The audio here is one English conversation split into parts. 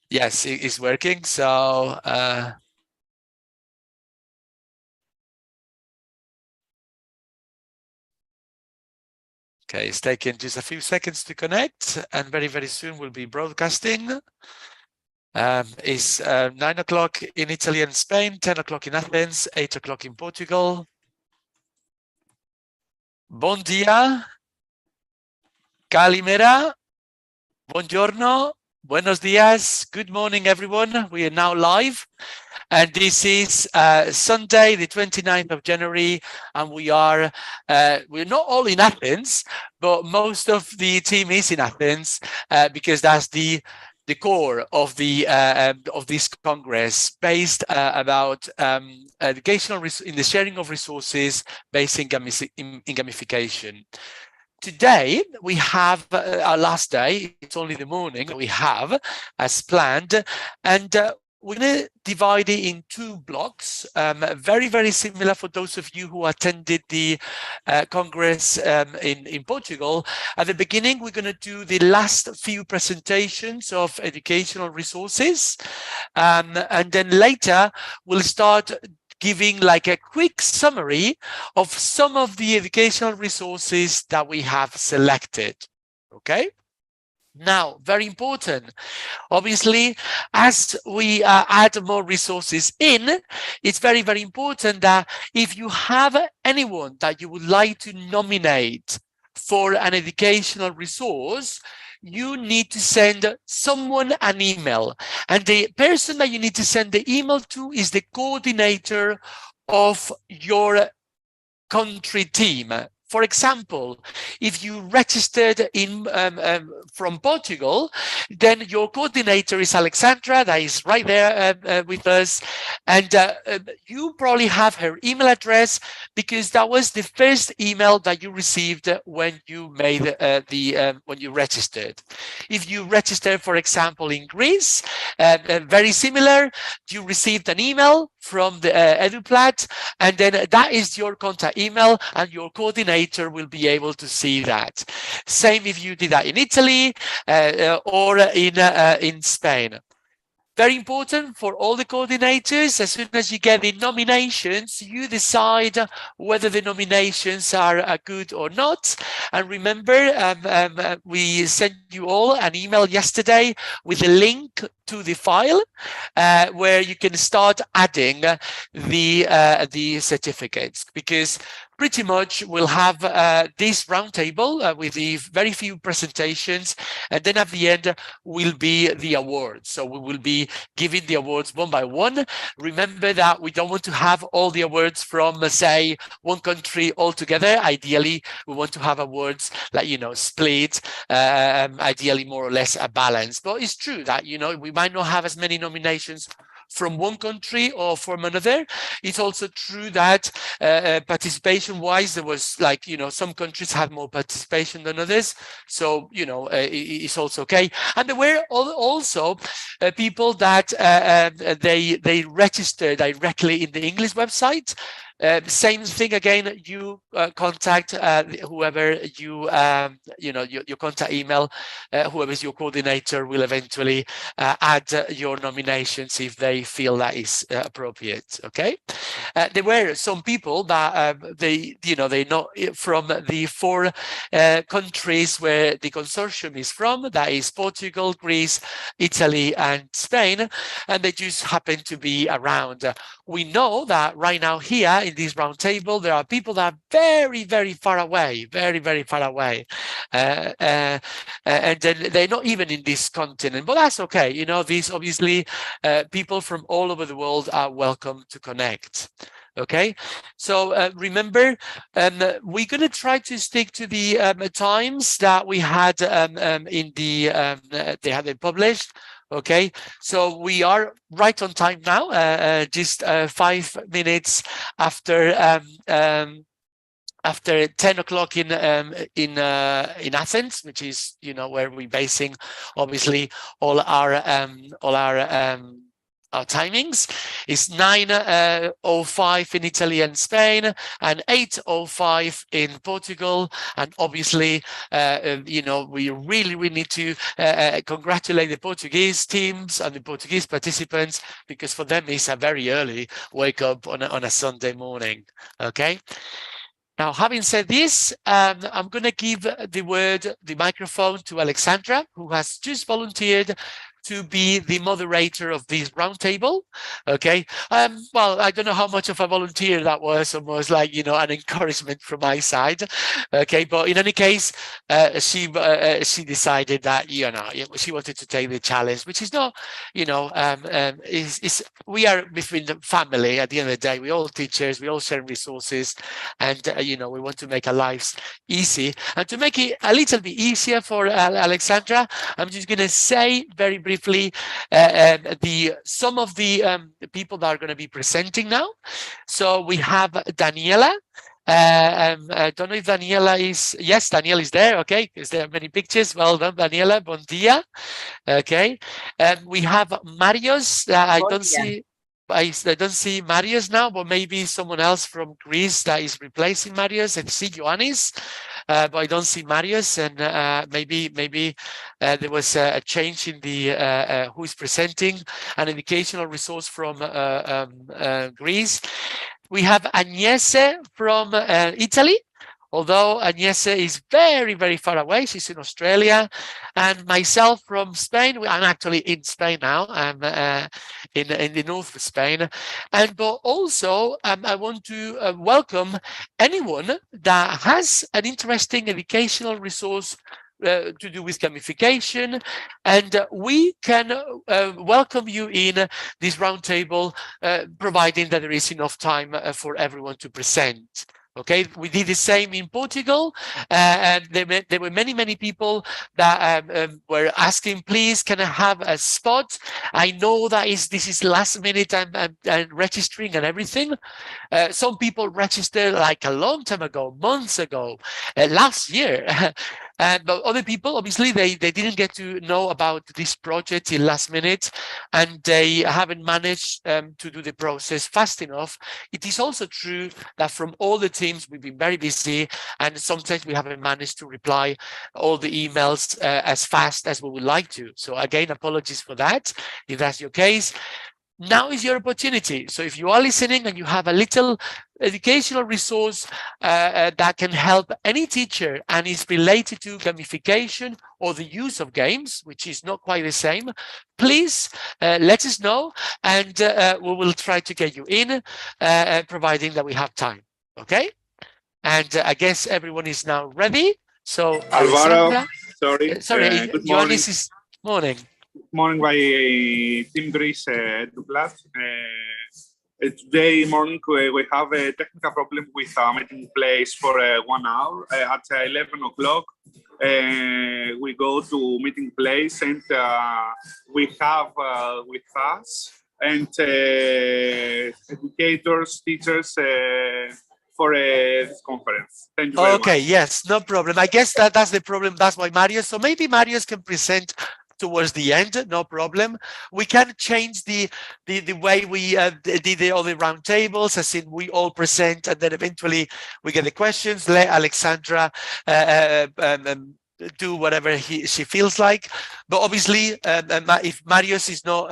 Yes, it is working. So okay, it's taking just a few seconds to connect, and very, very soon we'll be broadcasting. It's 9 o'clock in Italy and Spain, 10 o'clock in Athens, 8 o'clock in Portugal. Bon dia, calimera, buongiorno, buenos dias, good morning, everyone. We are now live. And this is Sunday, the 29th of January, and we're not all in Athens, but most of the team is in Athens because that's the core of the of this Congress, based about educational in the sharing of resources based in gamification. Today, we have our last day. It's only the morning we have as planned. And we're going to divide it in two blocks, very, very similar for those of you who attended the Congress in Portugal. At the beginning, we're going to do the last few presentations of educational resources. And then later, we'll start giving like a quick summary of some of the educational resources that we have selected. Okay. Now, very important, obviously, as we add more resources in, it's very, very important that if you have anyone that you would like to nominate for an educational resource, you need to send someone an email. And the person that you need to send the email to is the coordinator of your country team. For example, if you registered in from Portugal, then your coordinator is Alexandra, that is right there with us, and you probably have her email address because that was the first email that you received when you made when you registered. If you registered, for example, in Greece, very similar, you received an email from the EduPlat, and then that is your contact email, and your coordinator will be able to see that. Same if you did that in Italy or in Spain. Very important for all the coordinators, as soon as you get the nominations, you decide whether the nominations are good or not. And remember, we sent you all an email yesterday with a link to the file where you can start adding the certificates, because pretty much we'll have this roundtable with the very few presentations, and then at the end will be the awards. So we will be giving the awards one by one. Remember that we don't want to have all the awards from, say, one country all together. Ideally, we want to have awards like, split, ideally more or less a balance. But it's true that, we might not have as many nominations from one country or from another. It's also true that participation wise, there was some countries had more participation than others. So, it's also okay. And there were also people that they registered directly in the English website. Same thing again, you contact whoever your contact email, whoever's your coordinator will eventually add your nominations if they feel that is appropriate. Okay. There were some people that they're not from the four countries where the consortium is from, that is Portugal, Greece, Italy, and Spain, and they just happen to be around. We know that right now here in this roundtable, there are people that are very, very far away, very, very far away. And then they're not even in this continent, but that's okay. These obviously people from all over the world are welcome to connect. Okay, so remember, we're going to try to stick to the times that we had in the they had it published. Okay, so we are right on time now, just 5 minutes after after 10 o'clock in Athens, which is our timings. It's 9:05 in Italy and Spain, and 8:05 in Portugal. And obviously, you know, we really need to congratulate the Portuguese teams and the Portuguese participants, because for them it's a very early wake up on a Sunday morning. Okay. Now, having said this, I'm going to give the microphone to Alexandra, who has just volunteered to be the moderator of this roundtable. Okay. Well, I don't know how much of a volunteer that was, almost like, you know, an encouragement from my side. Okay. But in any case, she decided that, you know, she wanted to take the challenge, which is not, you know, we are between the family at the end of the day. We're all teachers, we all share resources, and, you know, we want to make our lives easy. And to make it a little bit easier for Alexandra, I'm just going to say very briefly some of the people that are going to be presenting now. So we have Daniela. I don't know if Daniela is, yes, Daniela is there. Okay, is there many pictures? Well done, Daniela. Bon dia. Okay, we have Marios. I don't see. I don't see Marius now, but maybe someone else from Greece that is replacing Marius. I see Ioannis, but I don't see Marius, and maybe there was a change in the who is presenting an educational resource from Greece. We have Agnese from Italy. Although Agnese is very far away, she's in Australia, and myself from Spain. I'm actually in Spain now. I'm in the north of Spain, but also I want to welcome anyone that has an interesting educational resource to do with gamification, and we can welcome you in this roundtable, providing that there is enough time for everyone to present. Okay, we did the same in Portugal, and there were many people that were asking, please, can I have a spot? I know that this is last minute and registering and everything. Some people registered like a long time ago, months ago, last year. But other people, obviously, they didn't get to know about this project till last minute, and they haven't managed to do the process fast enough. It is also true that from all the teams, we've been very busy, and sometimes we haven't managed to reply all the emails as fast as we would like to. So again, apologies for that, if that's your case. Now is your opportunity. So if you are listening and you have a little educational resource that can help any teacher and is related to gamification or the use of games, which is not quite the same, please let us know, and we will try to get you in, providing that we have time. Okay? And I guess everyone is now ready. So Alvaro, sorry, good morning. Ioannis, morning. Morning by Team Greece EduPlat. Today morning we have a technical problem with our meeting place for 1 hour. At 11 o'clock we go to meeting place, and we have with us and educators, teachers for this conference. Thank you very much. Okay, yes, no problem. I guess that's the problem. That's why Marius. So maybe Marius can present towards the end, no problem. We can change the way we did the other round tables, as in we all present and then eventually we get the questions. Let Alexandra do whatever she feels like. But obviously, if Marius is not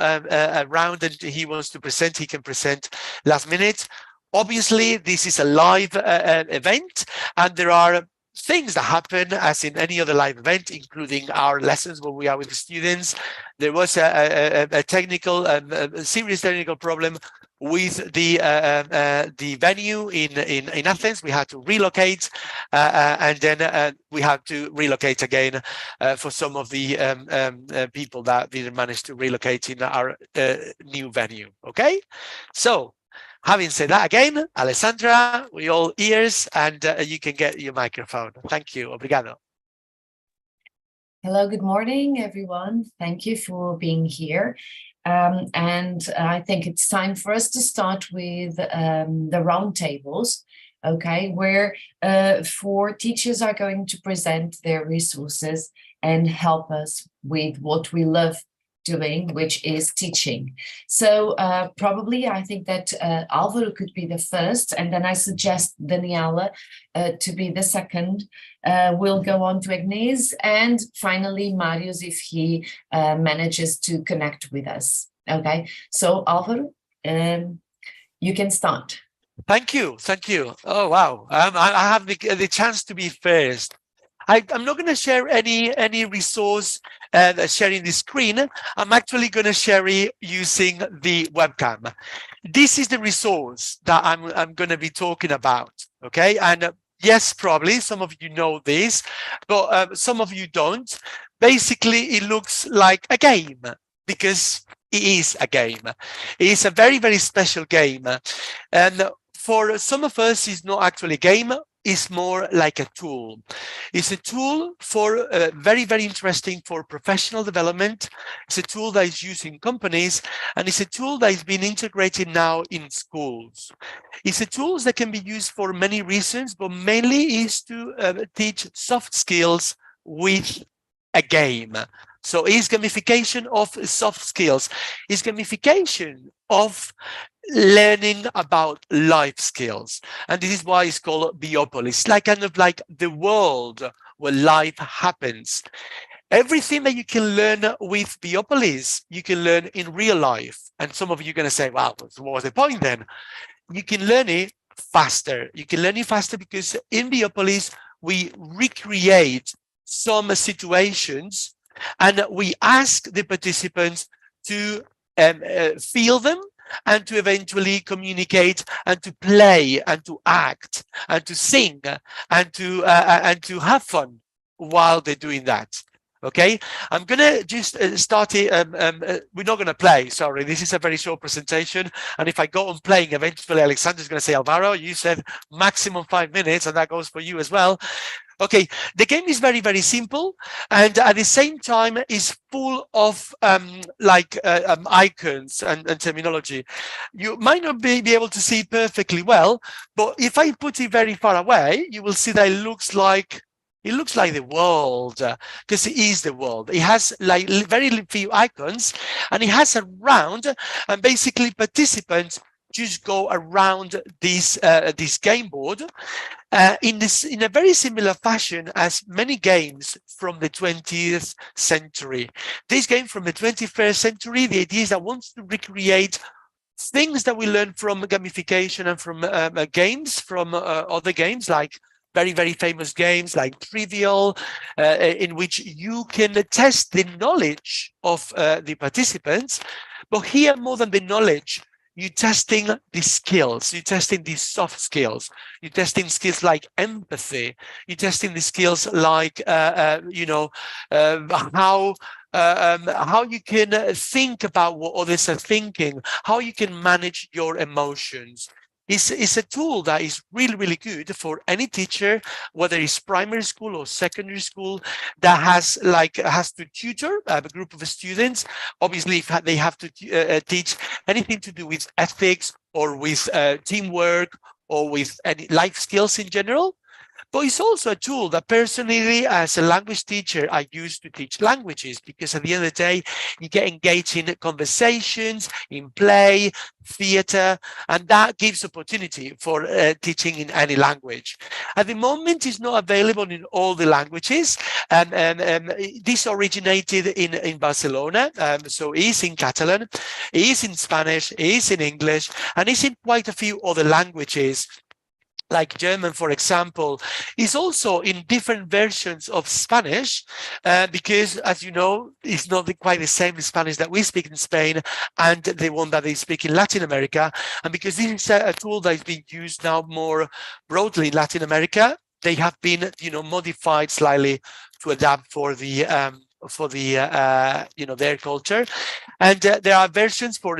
around and he wants to present, he can present last minute. Obviously, this is a live event, and there are things that happen as in any other live event, including our lessons when we are with the students. There was a technical, serious technical problem with the venue in Athens. We had to relocate, and then we had to relocate again for some of the people that didn't manage to relocate in our new venue. Okay, so having said that, again, Alessandra, we all ears, and you can get your microphone. Thank you. Obrigado. Hello, good morning, everyone. Thank you for being here. And I think it's time for us to start with the roundtables, okay, where 4 teachers are going to present their resources and help us with what we love doing, which is teaching. So probably I think that Alvaro could be the first, and then I suggest Daniela to be the second. We'll go on to Agnès, and finally Marius if he manages to connect with us. Okay, so Alvaro, you can start. Thank you. Thank you. Oh, wow. I have the chance to be first. I'm not going to share any resource sharing the screen. I'm actually going to share it using the webcam. This is the resource that I'm going to be talking about. Okay. And yes, probably some of you know this, but some of you don't. Basically, it looks like a game because it is a game. It is a very, very special game. And for some of us, it's not actually a game. It's more like a tool. It's a tool for very, very interesting for professional development. It's a tool that is used in companies, and it's a tool that is being integrated now in schools. It's a tool that can be used for many reasons, but mainly is to teach soft skills with a game. So it's gamification of soft skills. It's gamification of learning about life skills. And this is why it's called Biopolis. It's like kind of like the world where life happens. Everything that you can learn with Biopolis, you can learn in real life. And some of you are going to say, wow, what was the point then? You can learn it faster. You can learn it faster because in Biopolis, we recreate some situations and we ask the participants to feel them and to eventually communicate and to play and to act and to sing and to have fun while they're doing that. Okay, I'm gonna just start it. We're not gonna play. Sorry, this is a very short presentation, and if I go on playing, eventually Alexander's gonna say, "Alvaro, you said maximum 5 minutes," and that goes for you as well. Okay, the game is very, very simple, and at the same time is full of icons and terminology. You might not be able to see perfectly well, but if I put it very far away, you will see that it looks like the world, because it is the world. It has like very few icons, and it has a round, and basically participants just go around this game board in a very similar fashion as many games from the 20th century. This game from the 21st century, the idea is that wants to recreate things that we learn from gamification and from games, from other games like very, very famous games like Trivial, in which you can test the knowledge of the participants. But here, more than the knowledge, you're testing the skills, you're testing these soft skills, you're testing skills like empathy, you're testing the skills like, how you can think about what others are thinking, how you can manage your emotions. It's a tool that is really, really good for any teacher, whether it's primary school or secondary school, that has to tutor a group of students. Obviously, if they have to teach anything to do with ethics or with teamwork or with any life skills in general. But it's also a tool that personally, as a language teacher, I use to teach languages, because at the end of the day, you get engaged in conversations, in play, theater, and that gives opportunity for teaching in any language. At the moment, it's not available in all the languages. This originated in Barcelona, so it is in Catalan, it is in Spanish, it is in English, and it's in quite a few other languages. Like German, for example, is also in different versions of Spanish, because, as you know, it's not quite the same Spanish that we speak in Spain and the one that they speak in Latin America. And because this is a tool that is being used now more broadly in Latin America, they have been, modified slightly to adapt for their culture. And there are versions for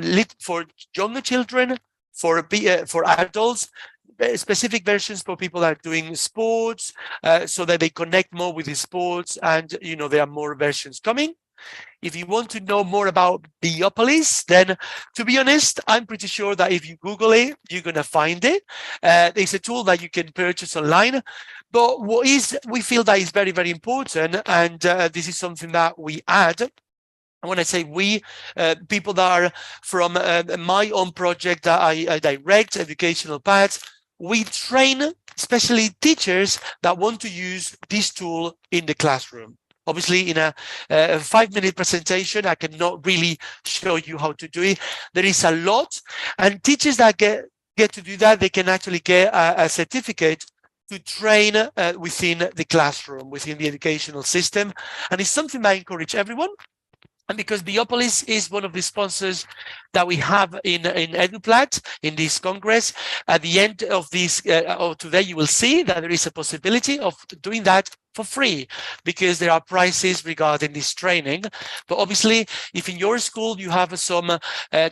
younger children, for adults, specific versions for people that are doing sports, so that they connect more with the sports, and there are more versions coming. If you want to know more about Biopolis, then to be honest, I'm pretty sure that if you Google it, you're going to find it. It's a tool that you can purchase online. But we feel that is very, very important, and this is something that we add And when I say we, people that are from my own project that I direct, Educational Paths, we train especially teachers that want to use this tool in the classroom. Obviously, in a 5-minute presentation, I cannot really show you how to do it. There is a lot, and teachers that get to do that, they can actually get a certificate to train within the classroom, within the educational system. And it's something that I encourage everyone. And because Biopolis is one of the sponsors that we have in EduPlat, in this Congress, at the end of this, today, you will see that there is a possibility of doing that for free, because there are prices regarding this training. But obviously, if in your school you have some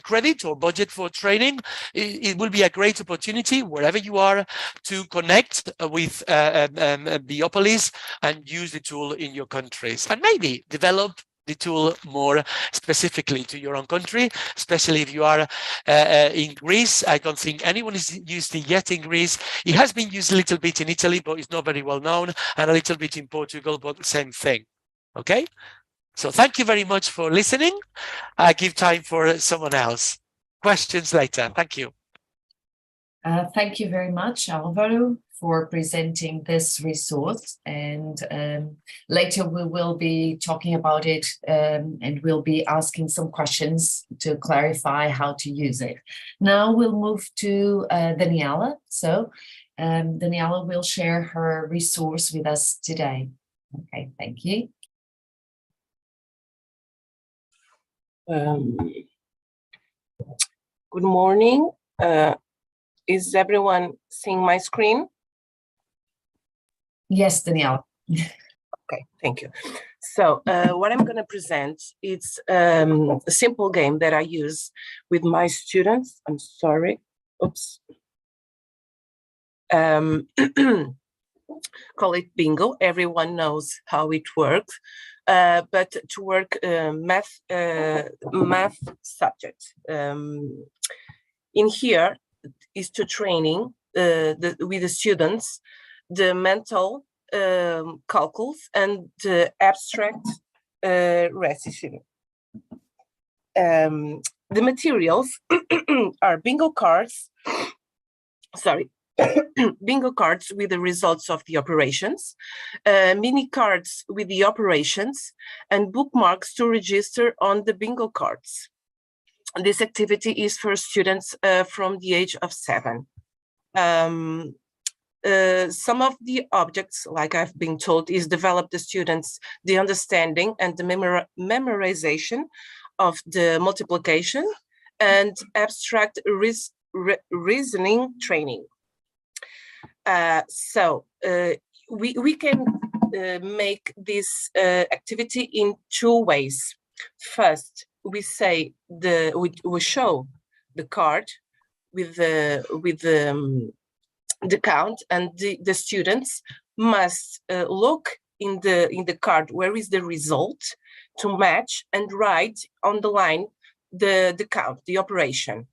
credit or budget for training, it will be a great opportunity, wherever you are, to connect with Biopolis and use the tool in your countries, and maybe develop the tool more specifically to your own country, especially if you are in Greece. I don't think anyone has used it yet in Greece. It has been used a little bit in Italy, but it's not very well known, and a little bit in Portugal, but the same thing. Okay, so thank you very much for listening. I give time for someone else. Questions later. Thank you. Thank you very much, Alvaro, for presenting this resource. And later we will be talking about it, and we'll be asking some questions to clarify how to use it. Now we'll move to Daniela. So Daniela will share her resource with us today. Okay, thank you. Good morning. Is everyone seeing my screen? Yes, Daniela. Okay, thank you. So what I'm going to present, it's a simple game that I use with my students. I'm sorry. Oops. Call it bingo. Everyone knows how it works. But to work math subject. In here is to training with the students the mental calculus and the abstract recipe. The materials are bingo cards, bingo cards with the results of the operations, mini cards with the operations, and bookmarks to register on the bingo cards. This activity is for students from the age of 7. Some of the objects, like I've been told, is develop the students the understanding and the memorization of the multiplication and abstract reasoning training. So we can make this activity in 2 ways. First, we say we show the card with the count, and the students must look in the card where is the result to match and write on the line the count, the operation.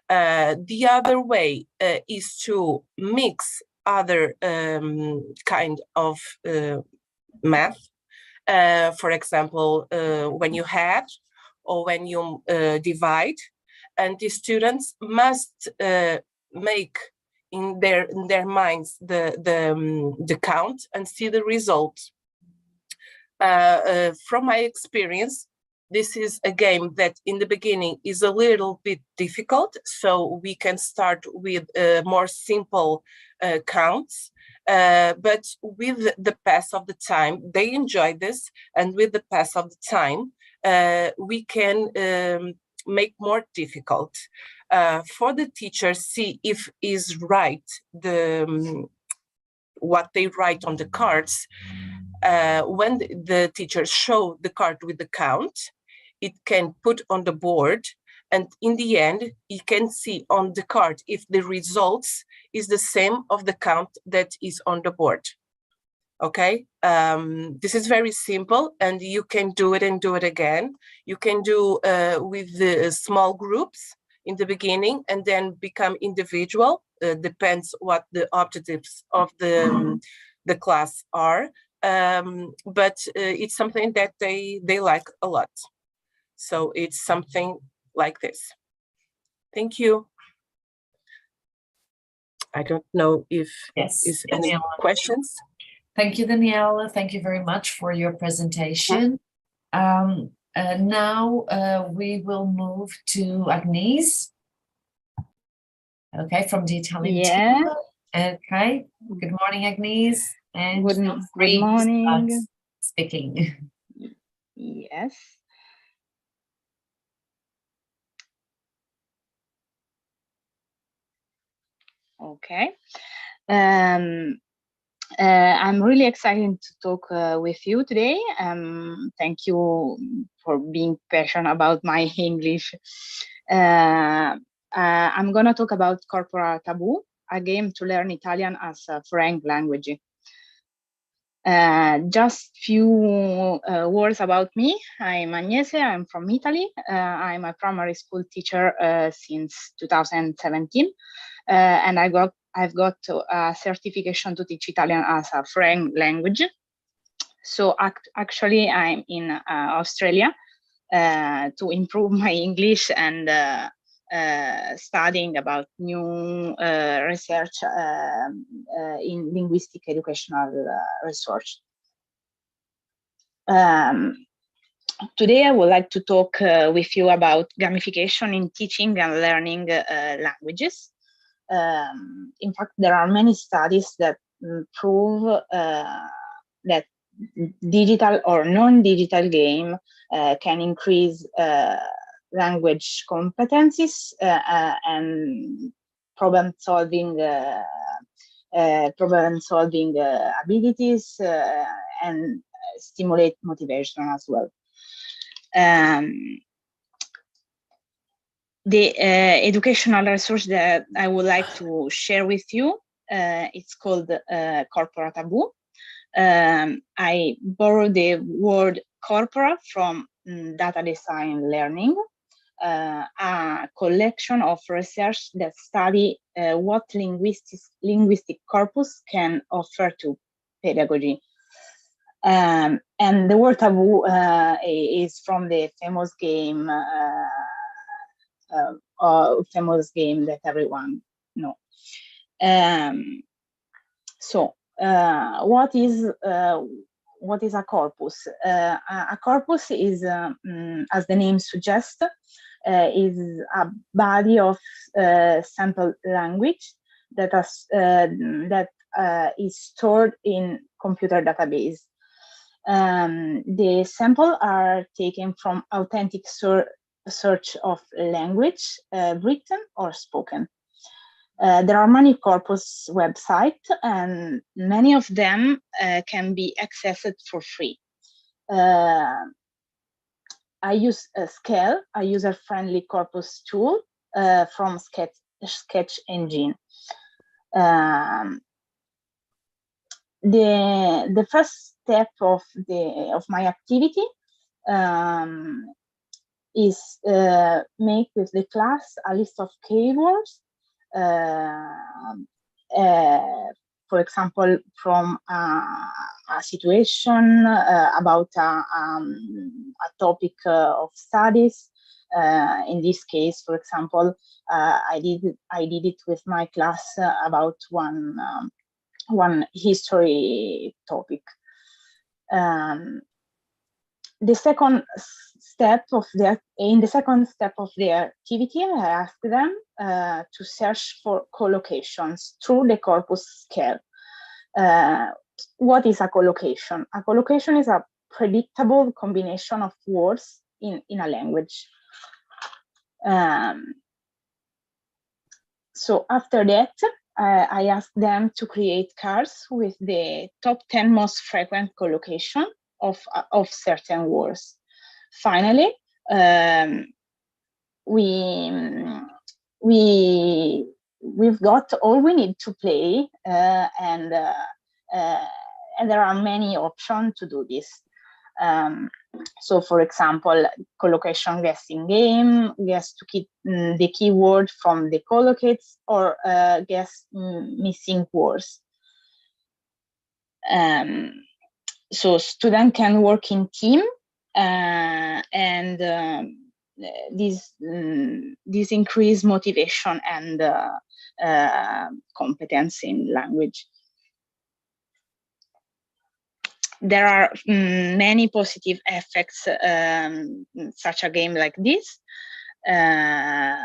The other way is to mix other kind of math. For example, when you add or when you divide, and the students must make in their minds the count and see the result. From my experience, this is a game that in the beginning is a little bit difficult, so we can start with more simple counts, but with the pass of the time, they enjoy this, and with the pass of the time, we can make more difficult. For the teacher, see if is right what they write on the cards. When the teacher show the card with the count, it can put on the board, and in the end, you can see on the card if the results is the same of the count that is on the board. Okay, this is very simple, and you can do it and do it again. You can do with the small groups in the beginning, and then become individual. Depends what the objectives of the class are. But it's something that they like a lot. So it's something like this. Thank you. I don't know if is any questions. Thank you, Daniela. Thank you very much for your presentation. Now we will move to Agnes. Okay, from the Italian team. Okay. Good morning, Agnes. And good morning. Speaking. Yes. Okay. I'm really excited to talk with you today. Thank you for being passionate about my English. I'm going to talk about Corpora Tabù, a game to learn Italian as a foreign language. Just few words about me. I'm Agnese, I'm from Italy. I'm a primary school teacher since 2017. And I've got a certification to teach Italian as a foreign language. So actually I'm in Australia to improve my English and studying about new research in linguistic educational research. Today I would like to talk with you about gamification in teaching and learning languages. In fact, there are many studies that prove that digital or non-digital game can increase language competencies and problem-solving abilities and stimulate motivation as well. The educational resource that I would like to share with you, it's called Corpora Tabù. I borrowed the word corpora from data design learning, a collection of research that study what linguistic corpus can offer to pedagogy. And the word taboo is from the famous game that everyone knows. What is a corpus? A corpus is, as the name suggests, is a body of sample language that is stored in computer database. The samples are taken from authentic search of language, written or spoken. There are many corpus websites, and many of them can be accessed for free. I use Scale, a user-friendly corpus tool from Sketch Engine. The first step of my activity is make with the class a list of keywords. For example, from a situation about a topic of studies. In this case, for example, I did it with my class about one history topic. The second step of the activity, I asked them to search for collocations through the corpus Scale. What is a collocation? A collocation is a predictable combination of words in a language. So after that, I asked them to create cards with the top 10 most frequent collocation of certain words. Finally, we've got all we need to play, and there are many options to do this. So, for example, collocation guessing game, guess to keep the keyword from the collocates, or guess missing words. So students can work in team and this increase motivation and competence in language. There are many positive effects such a game like this.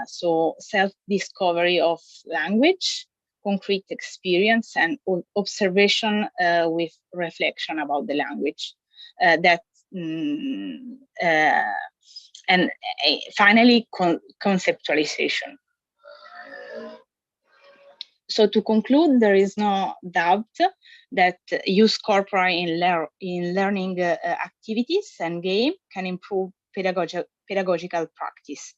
So self-discovery of language, concrete experience, and observation with reflection about the language. And finally, conceptualization. So to conclude, there is no doubt that use corpora in learning activities and game can improve pedagogical practice,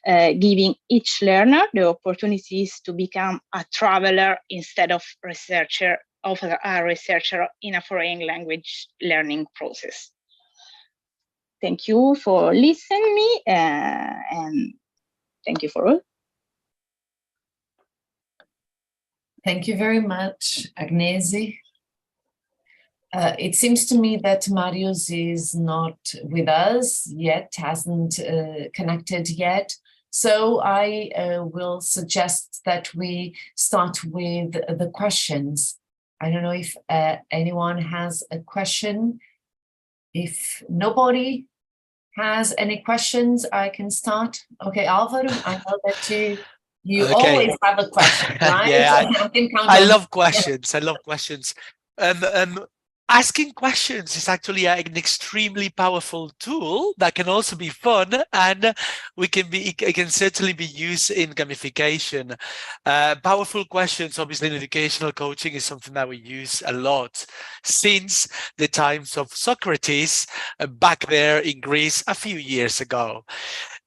giving each learner the opportunities to become a traveler instead of a researcher in a foreign language learning process. Thank you for listening me, and thank you for all. Thank you very much, Agnese. It seems to me that Marius is not with us yet, hasn't connected yet. So I will suggest that we start with the questions. I don't know if anyone has a question. If nobody has any questions, I can start. Okay, Alvaro, I know that you always have a question, right? Yeah, I love questions. I love questions. Asking questions is actually an extremely powerful tool that can also be fun, and it can certainly be used in gamification. Powerful questions, obviously, in educational coaching is something that we use a lot since the times of Socrates back there in Greece a few years ago.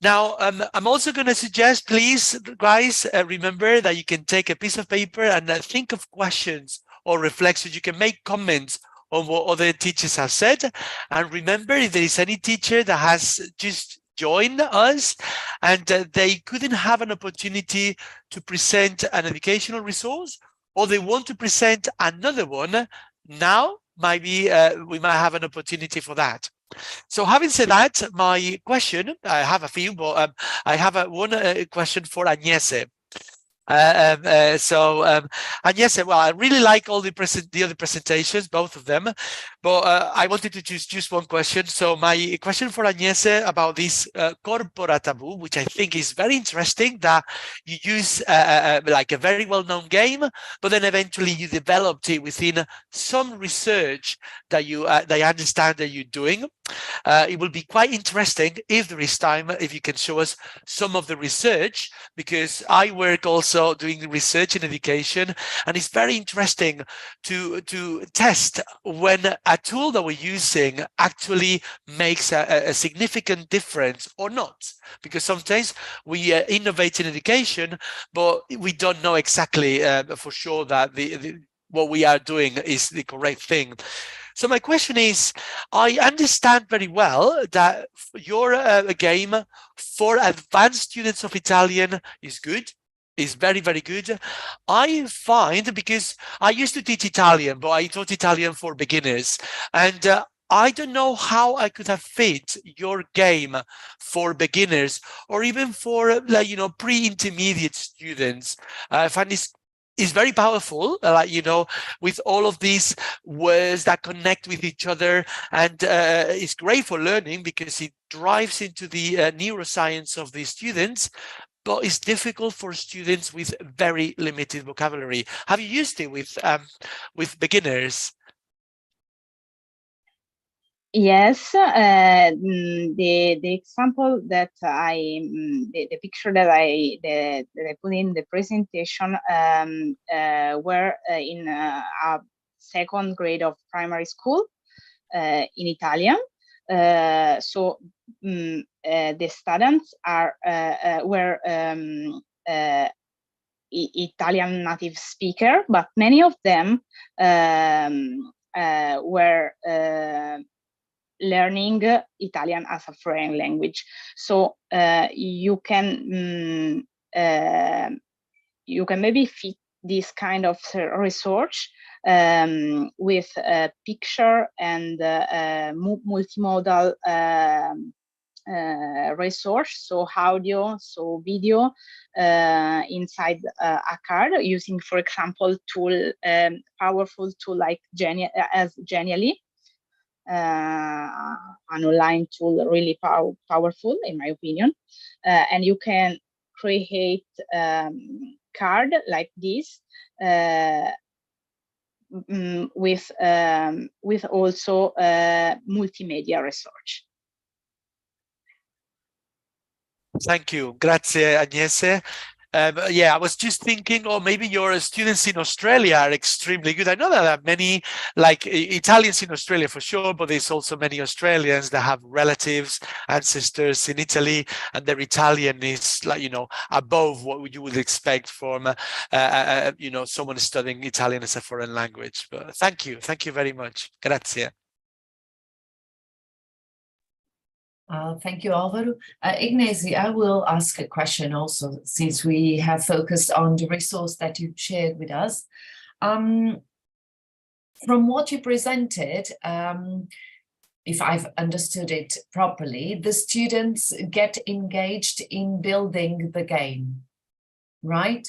Now, I'm also going to suggest, please, guys, remember that you can take a piece of paper and think of questions or reflections. You can make comments on what other teachers have said. And remember, if there is any teacher that has just joined us and they couldn't have an opportunity to present an educational resource, or they want to present another one, now maybe we might have an opportunity for that. So having said that, my question, I have a few, but I have one question for Agnese. Agnese, well, I really like all the other presentations, both of them, but I wanted to choose just one question. So my question for Agnese about this corpora taboo, which I think is very interesting, that you use like a very well-known game, but then eventually you developed it within some research that I understand that you're doing. It will be quite interesting if there is time, if you can show us some of the research, because I work also doing research in education, and it's very interesting to test when a tool that we're using actually makes a significant difference or not, because sometimes we innovate in education, but we don't know exactly for sure that what we are doing is the correct thing. So my question is, I understand very well that your game for advanced students of Italian is good, is very, very good. I find, because I used to teach Italian, but I taught Italian for beginners, and I don't know how I could have fit your game for beginners or even for pre-intermediate students. I find is very powerful, with all of these words that connect with each other, and it's great for learning because it drives into the neuroscience of the students, but it's difficult for students with very limited vocabulary. Have you used it with beginners? Yes, the example that the picture that I put in the presentation were in a second grade of primary school in Italian. So the students were Italian native speaker, but many of them were learning Italian as a foreign language. So you can maybe fit this kind of research with a picture and multimodal resource, so audio, so video inside a card using, for example, powerful tool like Genially, an online tool really powerful in my opinion, and you can create card like this with also multimedia research. Thank you. Grazie, Agnese. Yeah, I was just thinking, or maybe your students in Australia are extremely good. I know that there are many, like Italians in Australia for sure, but there's also many Australians that have relatives, ancestors in Italy, and their Italian is, like, you know, above what you would expect from, you know, someone studying Italian as a foreign language. But thank you very much. Grazie. Thank you, Alvaro. Ignasi, I will ask a question also, since we have focused on the resource that you shared with us. From what you presented, if I've understood it properly, the students get engaged in building the game, right?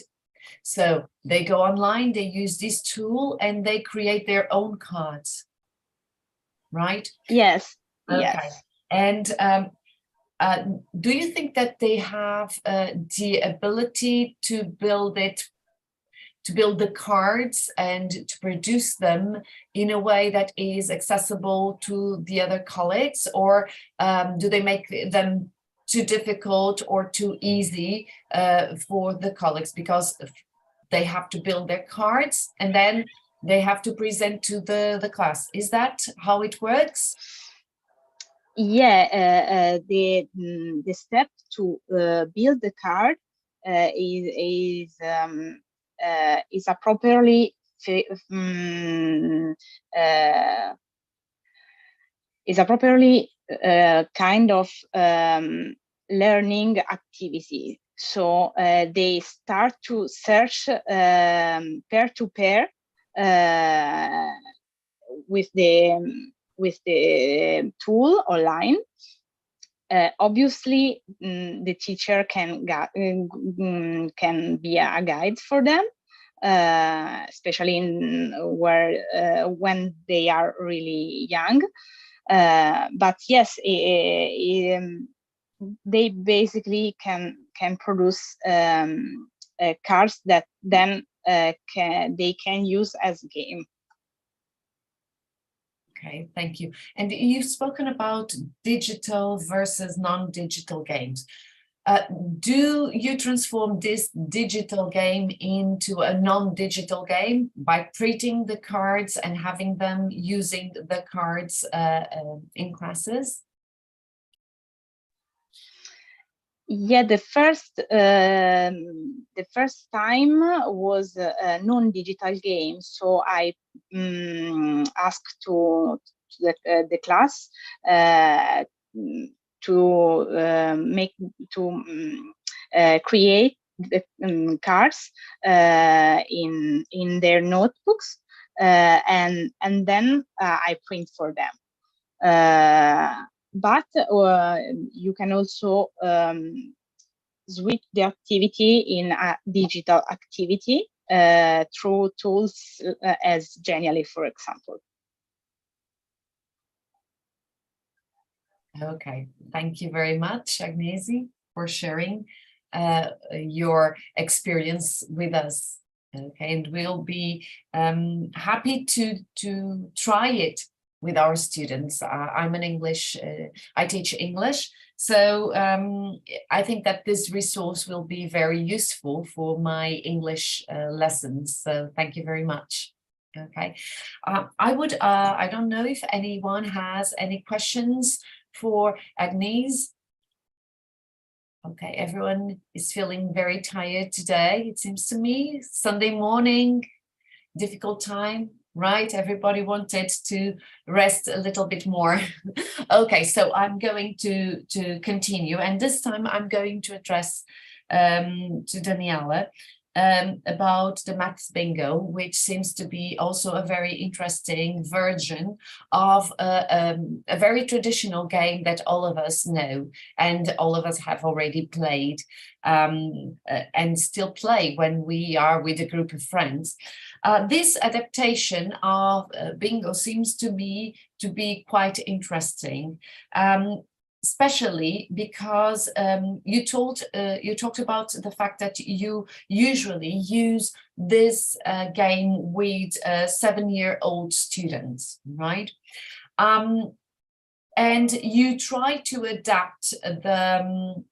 So they go online, they use this tool, and they create their own cards, right? Yes. Okay. Yes. And do you think that they have the ability to build the cards and to produce them in a way that is accessible to the other colleagues, or do they make them too difficult or too easy for the colleagues, because they have to build their cards and then they have to present to the class? Is that how it works? Yeah, the step to build the card is a properly kind of learning activity. So they start to search pair-to-pair with the tool online. Obviously, the teacher can be a guide for them, especially when they are really young. But yes, they basically can produce cards that then they can use as a game. Okay, thank you. And you've spoken about digital versus non-digital games. Do you transform this digital game into a non-digital game by printing the cards and having them using the cards in classes? Yeah, the first time was a non-digital game, so I asked to the class to create the cards in their notebooks, and then I print for them. But you can also switch the activity in a digital activity through tools as Genially, for example. Okay, thank you very much, Agnesi, for sharing your experience with us. Okay, and we'll be happy to try it with our students. I'm an English, I teach English, so I think that this resource will be very useful for my English lessons. So thank you very much. Okay, I don't know if anyone has any questions for Agnès. Okay, everyone is feeling very tired today, it seems to me. Sunday morning, difficult time, right? Everybody wanted to rest a little bit more. Okay, so I'm going to continue, and this time I'm going to address to Daniela. about the Maths Bingo, which seems to be also a very interesting version of a very traditional game that all of us know and all of us have already played and still play when we are with a group of friends. This adaptation of bingo seems to me to be quite interesting. Especially because you talked about the fact that you usually use this game with 7-year-old students, right? And you try to adapt the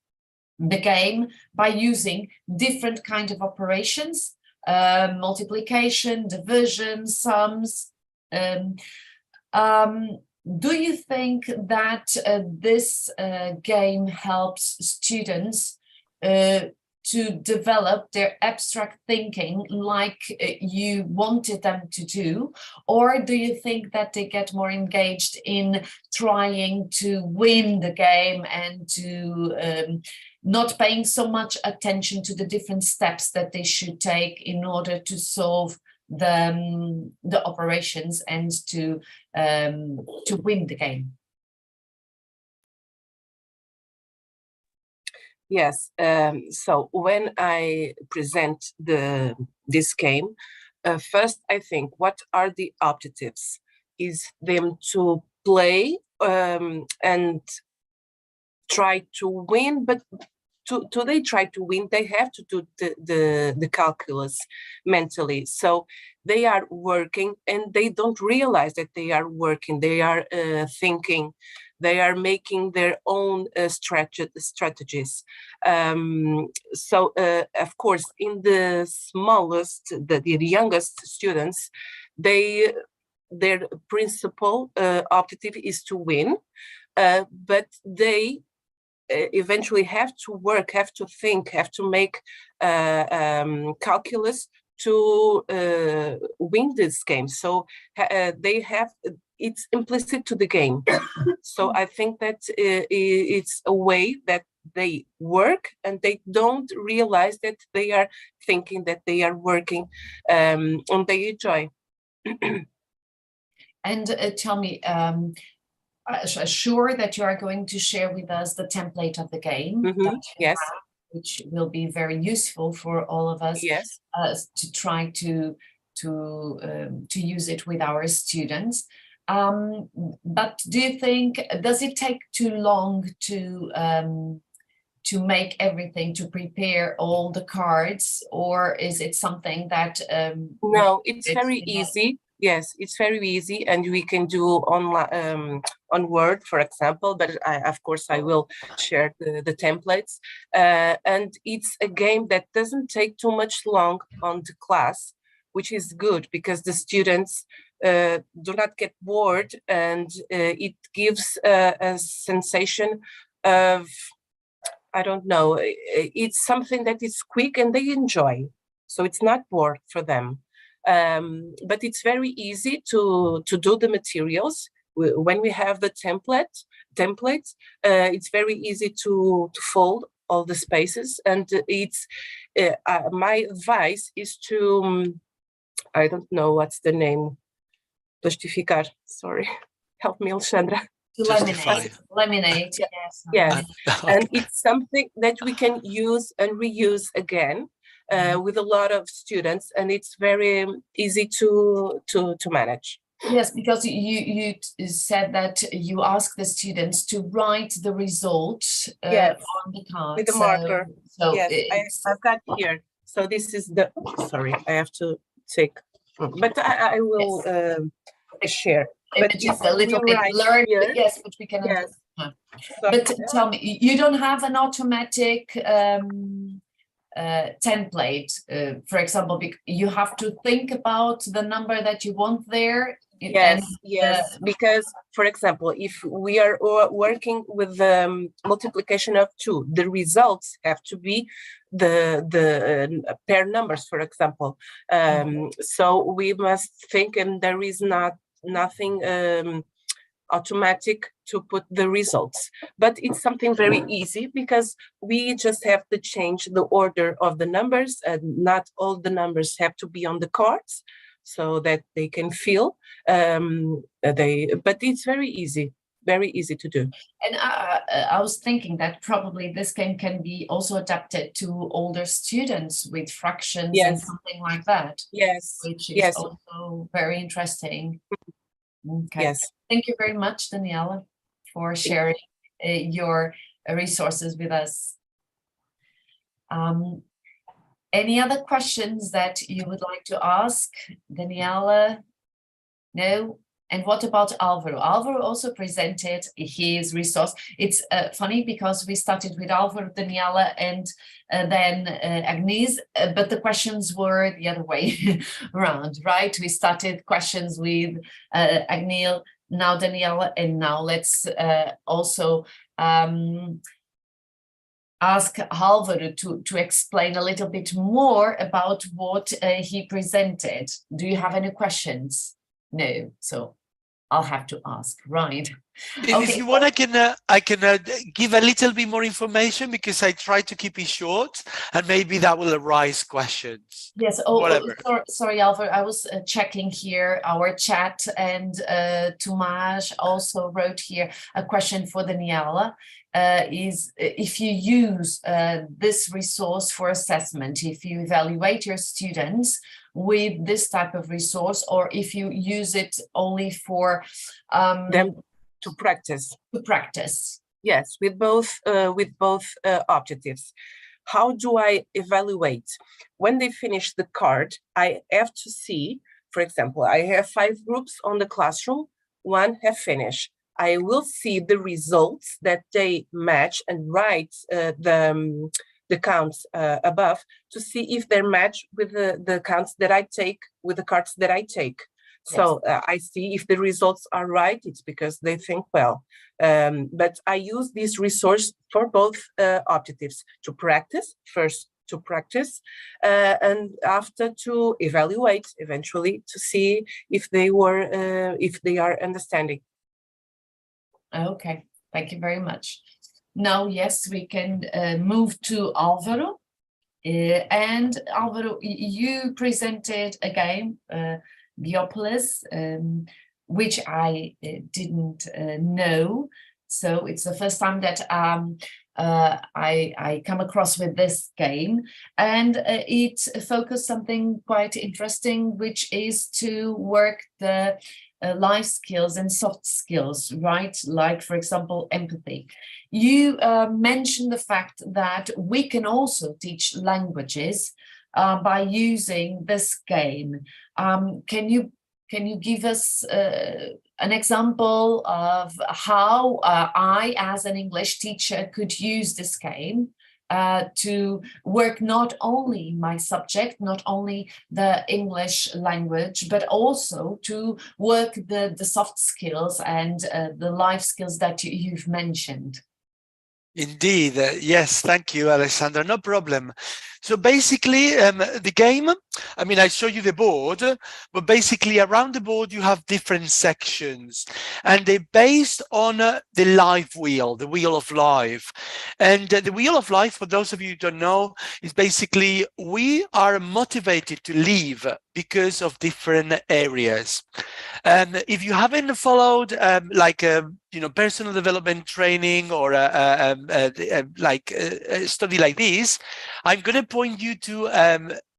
game by using different kind of operations, multiplication, division, sums. Do you think that this game helps students to develop their abstract thinking like you wanted them to do? Or do you think that they get more engaged in trying to win the game and to not paying so much attention to the different steps that they should take in order to solve the operations and to win the game? Yes. So when I present this game, first I think what are the objectives? Is them to play and try to win, but to they try to win, they have to do the calculus mentally. So they are working and they don't realize that they are working. They are thinking. They are making their own strategies. So of course, in the smallest, the youngest students, their principal objective is to win, but they eventually have to work, have to think, have to make calculus to win this game. So they have, it's implicit to the game. So I think that it's a way that they work and they don't realize that they are thinking, that they are working, and they enjoy. And tell me, sure that you are going to share with us the template of the game. Yes. Which will be very useful for all of us. Yes. To try to use it with our students. But do you think, does it take too long to make everything, to prepare all the cards, or is it something that no, it's very easy. Yes, it's very easy, and we can do online on Word, for example. But of course, I will share the templates. And it's a game that doesn't take too much long on the class, which is good because the students do not get bored, and it gives a sensation of, I don't know, it's something that is quick and they enjoy. So it's not bored for them. But it's very easy to do the materials. When we have the templates, it's very easy to fold all the spaces. And it's my advice is to, I don't know what's the name, plastificar, sorry, help me, Alexandra. To laminate, yes. Yes, and it's something that we can use and reuse again. With a lot of students, and it's very easy to manage. Yes, because you said that you ask the students to write the results yes, on the card with the marker. So yes, I've got here. So this is the, sorry, I have to take, but I will share. But it's a little bit blurred, but yes, but we can. Yes. But tell me, you don't have an automatic template, for example, you have to think about the number that you want there. Yes, yes, because, for example, if we are working with the multiplication of 2, the results have to be the pair numbers, for example. So we must think, and there is nothing automatic to put the results. But it's something very easy because we just have to change the order of the numbers, and not all the numbers have to be on the cards so that they can feel. But it's very easy to do. And I was thinking that probably this game can be also adapted to older students with fractions and something like that. Yes. Which is also very interesting. Okay. Yes. Thank you very much, Daniela, for sharing your resources with us. Any other questions that you would like to ask, Daniela? No? And what about Alvaro? Alvaro also presented his resource. It's funny because we started with Alvaro, Daniela, and then Agnes, but the questions were the other way around, right? We started questions with Agnes, now Daniela, and now let's also ask Alvaro to explain a little bit more about what he presented. Do you have any questions? No, so I'll have to ask, right? If you want, I can give a little bit more information because I try to keep it short, and maybe that will arise questions. Yes. Sorry, Alvaro. I was checking here our chat, and Tomas also wrote here a question for Daniela. Is if you use this resource for assessment, if you evaluate your students with this type of resource, or if you use it only for them to practice. Yes, with both objectives. How do I evaluate? When they finish the card, I have to see, for example, I have 5 groups on the classroom, 1 have finished. I will see the results that they match and write the counts above to see if they match with the counts that I take, with the cards that I take. Yes. So I see if the results are right, it's because they think well. But I use this resource for both objectives, to practice, first to practice, and after to evaluate, eventually to see if they are understanding. Okay, thank you very much. Now, yes, we can move to Alvaro. And Alvaro, you presented a game, EduPlat-E, which I didn't know. So it's the first time that I come across with this game, and it focused something quite interesting, which is to work the life skills and soft skills, right? Like, for example, empathy. You mentioned the fact that we can also teach languages by using this game. Can you give us an example of how I, as an English teacher, could use this game to work not only my subject, not only the English language, but also to work the soft skills and the life skills that you've mentioned? Indeed, yes, thank you, Alessandra, no problem. So basically, the game, I mean, I show you the board, but basically around the board you have different sections, and they're based on the life wheel, the wheel of life. And the wheel of life, for those of you who don't know, is basically we are motivated to live because of different areas. If you haven't followed personal development training or a study like this, I'm going to point you to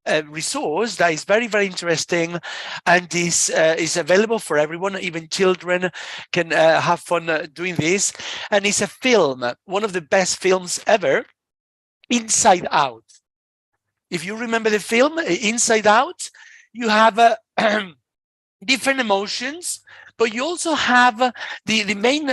a resource that is very, very interesting, and this is available for everyone. Even children can have fun doing this. And it's a film, one of the best films ever, Inside Out. If you remember the film Inside Out, you have different emotions, but you also have the main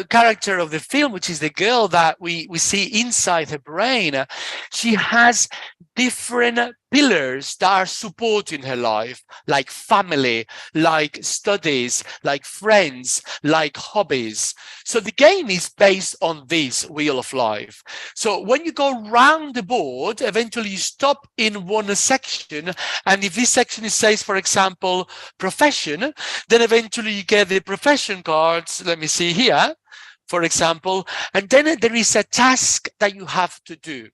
character of the film, which is the girl that we see inside her brain. She has different pillars that are supporting her life, like family, like studies, like friends, like hobbies. So the game is based on this wheel of life. So when you go round the board, eventually you stop in one section, and if this section says, for example, profession, then eventually you get the profession cards. Let me see here, for example, and then there is a task that you have to do.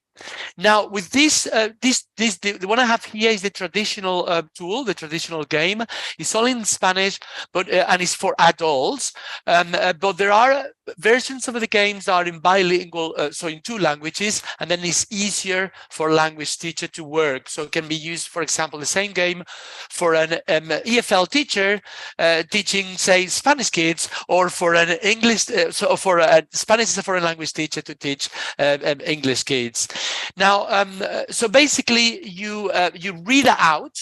Now, with this, the one I have here is the traditional tool, the traditional game. It's all in Spanish, but and it's for adults. But there are versions of the games that are in bilingual, so in 2 languages, and then it's easier for a language teacher to work. So it can be used, for example, the same game for an EFL teacher teaching, say, Spanish kids, or for an English, so for a Spanish as a foreign language teacher to teach English kids. Now, so basically, you read out.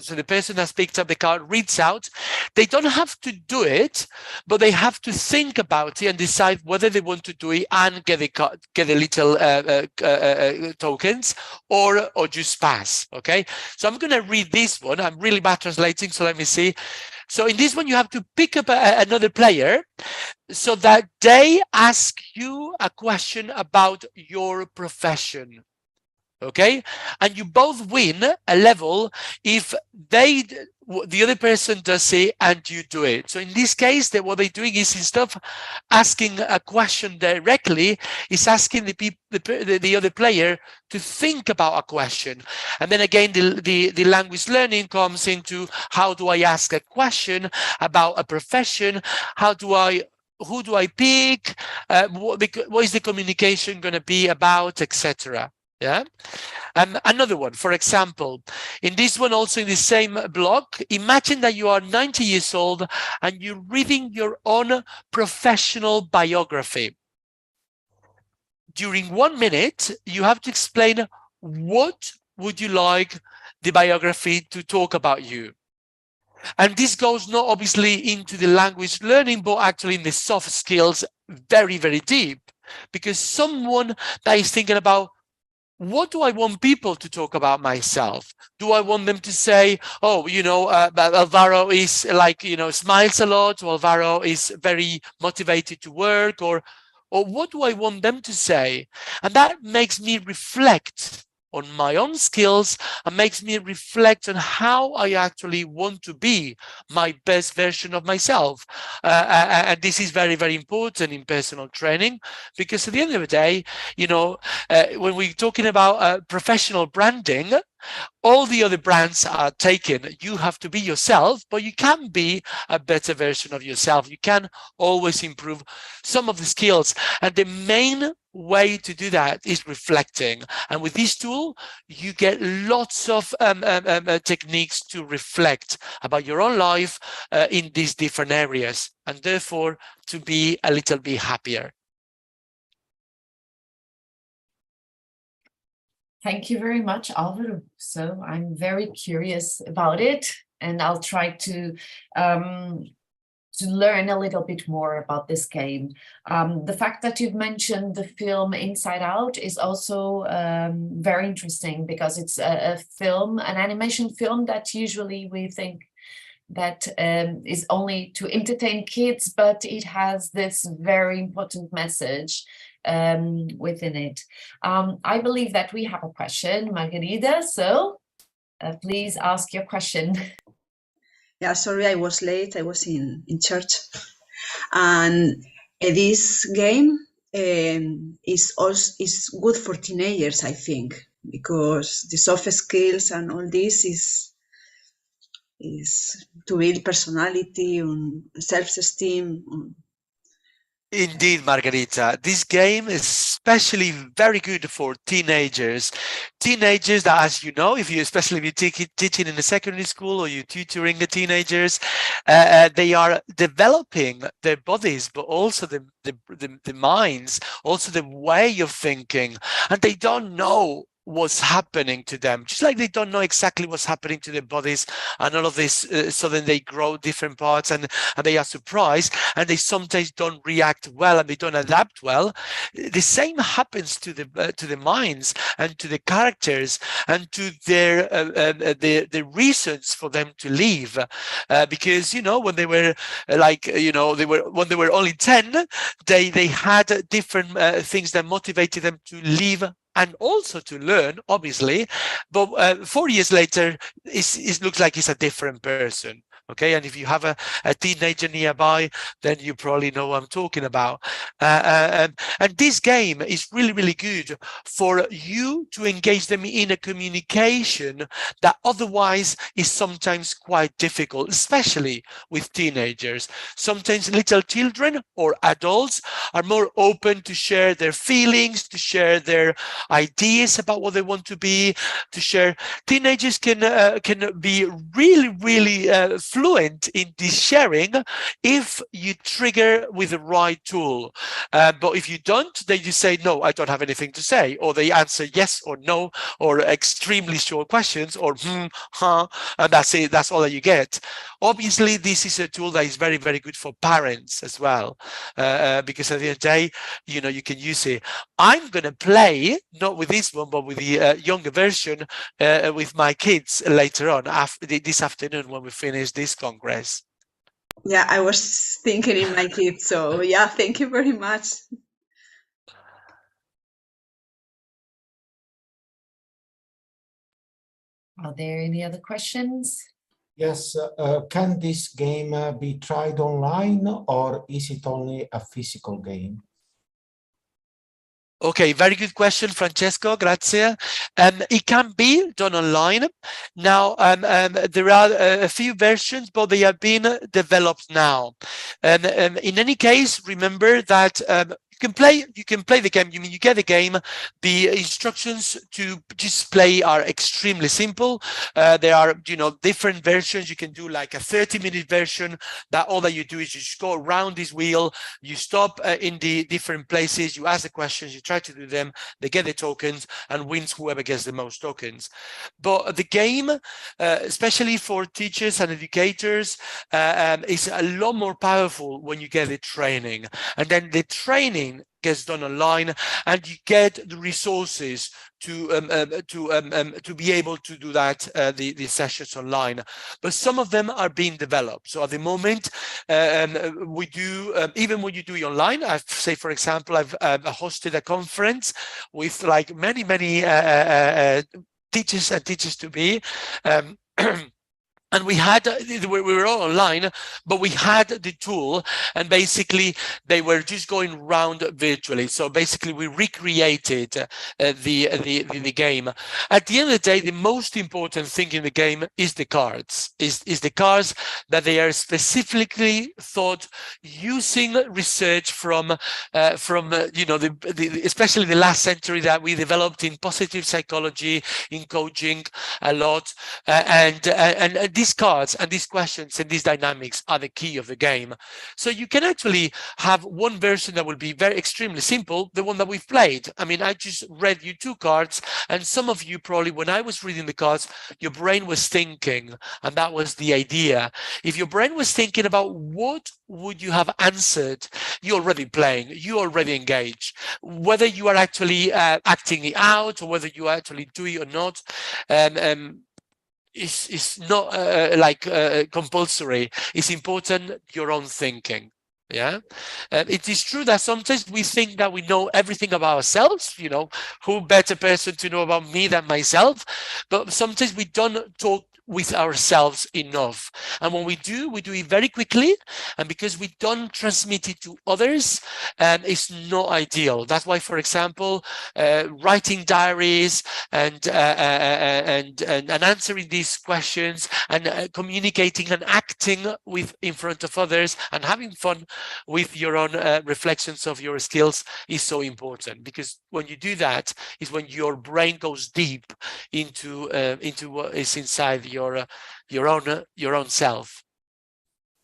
So the person that picks up the card reads out. They don't have to do it, but they have to think about it and decide whether they want to do it and get the little tokens, or just pass. Okay. So I'm going to read this one. I'm really bad translating, so let me see. So in this one, you have to pick up another player, so that they ask you a question about your profession. Okay, and you both win a level if the other person does it and you do it. So in this case, what they're doing is, instead of asking a question directly, is asking the other player to think about a question. And then again, the language learning comes into, how do I ask a question about a profession? Who do I pick? What is the communication going to be about, etc. Yeah. Another one, for example, in this one, also in the same block, imagine that you are 90 years old and you're reading your own professional biography. During 1 minute, you have to explain what would you like the biography to talk about you. And this goes not obviously into the language learning, but actually in the soft skills, very, very deep, because someone that is thinking about, what do I want people to talk about myself? Do I want them to say, oh, Alvaro is like, smiles a lot, or Alvaro is very motivated to work, or what do I want them to say? And that makes me reflect on my own skills and makes me reflect on how I actually want to be my best version of myself. And this is very, very important in personal training, because at the end of the day, when we're talking about professional branding, all the other brands are taken. You have to be yourself, but you can be a better version of yourself. You can always improve some of the skills. And the main way to do that is reflecting. And with this tool, you get lots of techniques to reflect about your own life in these different areas, and therefore to be a little bit happier. Thank you very much, Alvaro. So I'm very curious about it, and I'll try to learn a little bit more about this game. The fact that you've mentioned the film Inside Out is also very interesting, because it's a film, an animation film that usually we think that is only to entertain kids, but it has this very important message within it. I believe that we have a question, Margarida, so please ask your question. Yeah, sorry, I was late. I was in church. And this game is good for teenagers, I think, because the soft skills and all this is to build personality and self-esteem. Indeed, Margarita, this game is especially very good for teenagers. Teenagers that, as you know, especially if you're teaching in a secondary school or you're tutoring the teenagers, they are developing their bodies, but also the minds, also the way of thinking, and they don't know what's happening to them, just like they don't know exactly what's happening to their bodies and all of this. So then they grow different parts and they are surprised, and they sometimes don't react well and they don't adapt well. The same happens to the minds and to the characters and to the reasons for them to leave, because when they were when they were only 10, they had different things that motivated them to leave and also to learn, obviously. But 4 years later, it looks like he's a different person. Okay, and if you have a teenager nearby, then you probably know what I'm talking about. And this game is really, really good for you to engage them in a communication that otherwise is sometimes quite difficult, especially with teenagers. Sometimes little children or adults are more open to share their feelings, to share their ideas about what they want to be, to share. Teenagers can be really, really fluent in this sharing if you trigger with the right tool. But if you don't, then you say, no, I don't have anything to say, or they answer yes or no, or extremely short questions, or huh, and that's it. That's all that you get. Obviously, this is a tool that is very, very good for parents as well, because at the end of the day, you can use it. I'm going to play, not with this one, but with the younger version with my kids later on, this afternoon when we finish this Congress. Yeah, I was thinking in my kids, so yeah, thank you very much. Are there any other questions? Yes, can this game be tried online, or is it only a physical game? Okay, very good question, Francesco. Grazie. It can be done online. Now, there are a few versions, but they have been developed now. In any case, remember that you can play the game. You get the game. The instructions to just play are extremely simple. There are different versions. You can do like a 30-minute version that all that you do is you just go around this wheel, you stop in the different places, you ask the questions, you try to do them, they get the tokens, and wins whoever gets the most tokens. But the game, especially for teachers and educators, is a lot more powerful when you get the training. And then the training gets done online, and you get the resources to be able to do that, the sessions online. But some of them are being developed. So at the moment, we do, even when you do it online, I say, for example, I've hosted a conference with like many teachers and teachers to be. And we were all online, but we had the tool, and basically they were just going around virtually. So basically we recreated the game. At the end of the day, the most important thing in the game is the cards, is the cards that they are specifically thought using research from especially the last century that we developed in positive psychology, in coaching a lot, and these cards and these questions and these dynamics are the key of the game. So you can actually have one version that will be very extremely simple, the one that we've played. I mean, I just read you 2 cards, and some of you probably, when I was reading the cards, your brain was thinking, and that was the idea. If your brain was thinking about what would you have answered, you're already playing, you already engaged. Whether you are actually acting it out or whether you actually do it or not, it's not compulsory. It's important your own thinking. Yeah, it is true that sometimes we think that we know everything about ourselves. Who better person to know about me than myself? But sometimes we don't talk with ourselves enough, and when we do it very quickly, and because we don't transmit it to others, it's not ideal. That's why, for example, writing diaries and answering these questions and communicating and acting in front of others and having fun with your own reflections of your skills is so important, because when you do that is when your brain goes deep into what is inside your own self.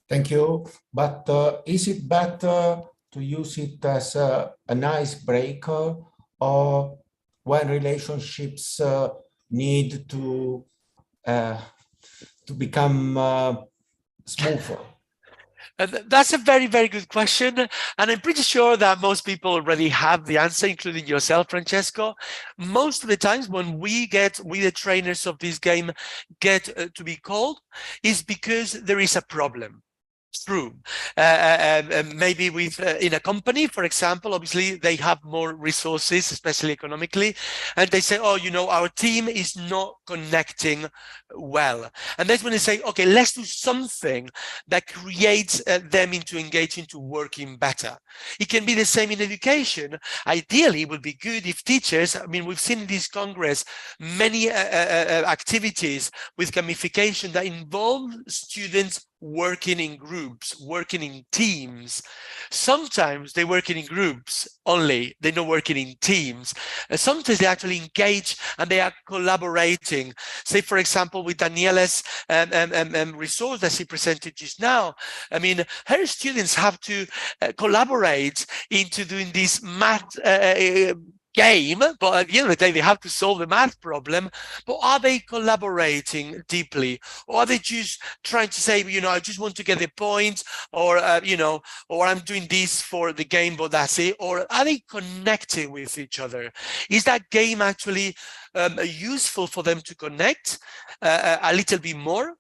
Thank you. But is it better to use it as an icebreaker, or when relationships need to become smoother? That's a very, very good question. And I'm pretty sure that most people already have the answer, including yourself, Francesco. Most of the times when we, the trainers of this game, get to be called, is because there is a problem. True. Maybe with in a company, for example, obviously they have more resources, especially economically, and they say, oh, you know, our team is not connecting well. And that's when they say, okay, let's do something that creates them into engaging to working better. It can be the same in education. Ideally, it would be good if teachers, I mean, we've seen in this Congress many activities with gamification that involve students working in groups, working in teams. Sometimes they're working in groups only, they're not working in teams. Sometimes they actually engage and they are collaborating. Say, for example, with Daniela's resource that she presented just now, I mean, her students have to collaborate into doing this math game, but at the end of the day, they have to solve the math problem. But are they collaborating deeply, or are they just trying to say, you know, I just want to get the point, or you know, or I'm doing this for the game, but that's it? Or are they connecting with each other? Is that game actually useful for them to connect a little bit more?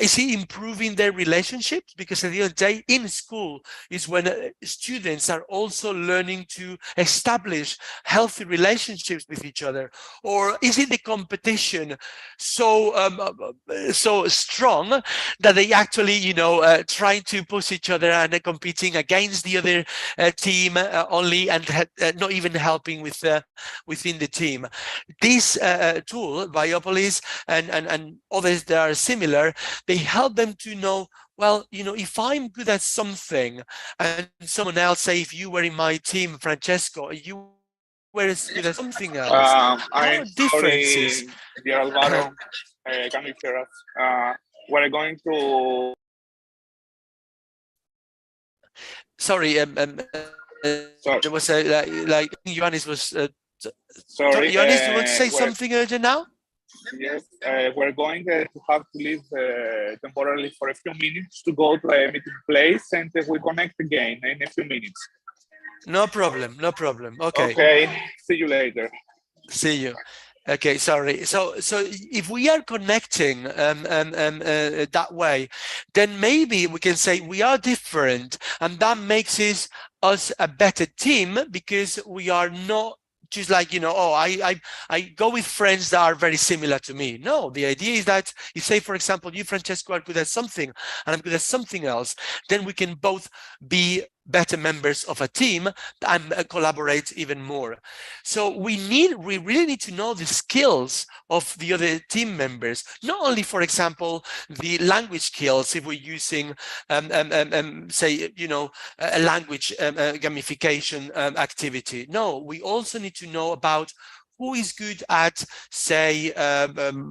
Is he improving their relationships? Because at the end of the day, in school is when students are also learning to establish healthy relationships with each other. Or is it the competition so so strong that they actually, you know, trying to push each other and competing against the other team only, and not even helping with within the team? This tool, Biopolis, and others that are similar, they help them to know, well, you know, if I'm good at something and someone else, say if you were in my team, Francesco, you were as good at something else, I'm differences? sorry, dear Alvaro, can you hear us? We're going to... Sorry, there was a, like Ioannis was... sorry, Ioannis, do you want to say something urgent now? Yes, we're going to have to leave temporarily for a few minutes to go to a meeting place, and we connect again in a few minutes. No problem, no problem. Okay. Okay, see you later. See you. Okay, sorry. So if we are connecting that way, then maybe we can say we are different, and that makes us a better team, because we are not just like, you know, oh, I go with friends that are very similar to me. No, the idea is that if, say, for example, you, Francesco, are good at something and I'm good at something else, then we can both be better members of a team and collaborate even more. So we really need to know the skills of the other team members, not only, for example, the language skills, if we're using say, you know, a language gamification activity. No, we also need to know about who is good at, say,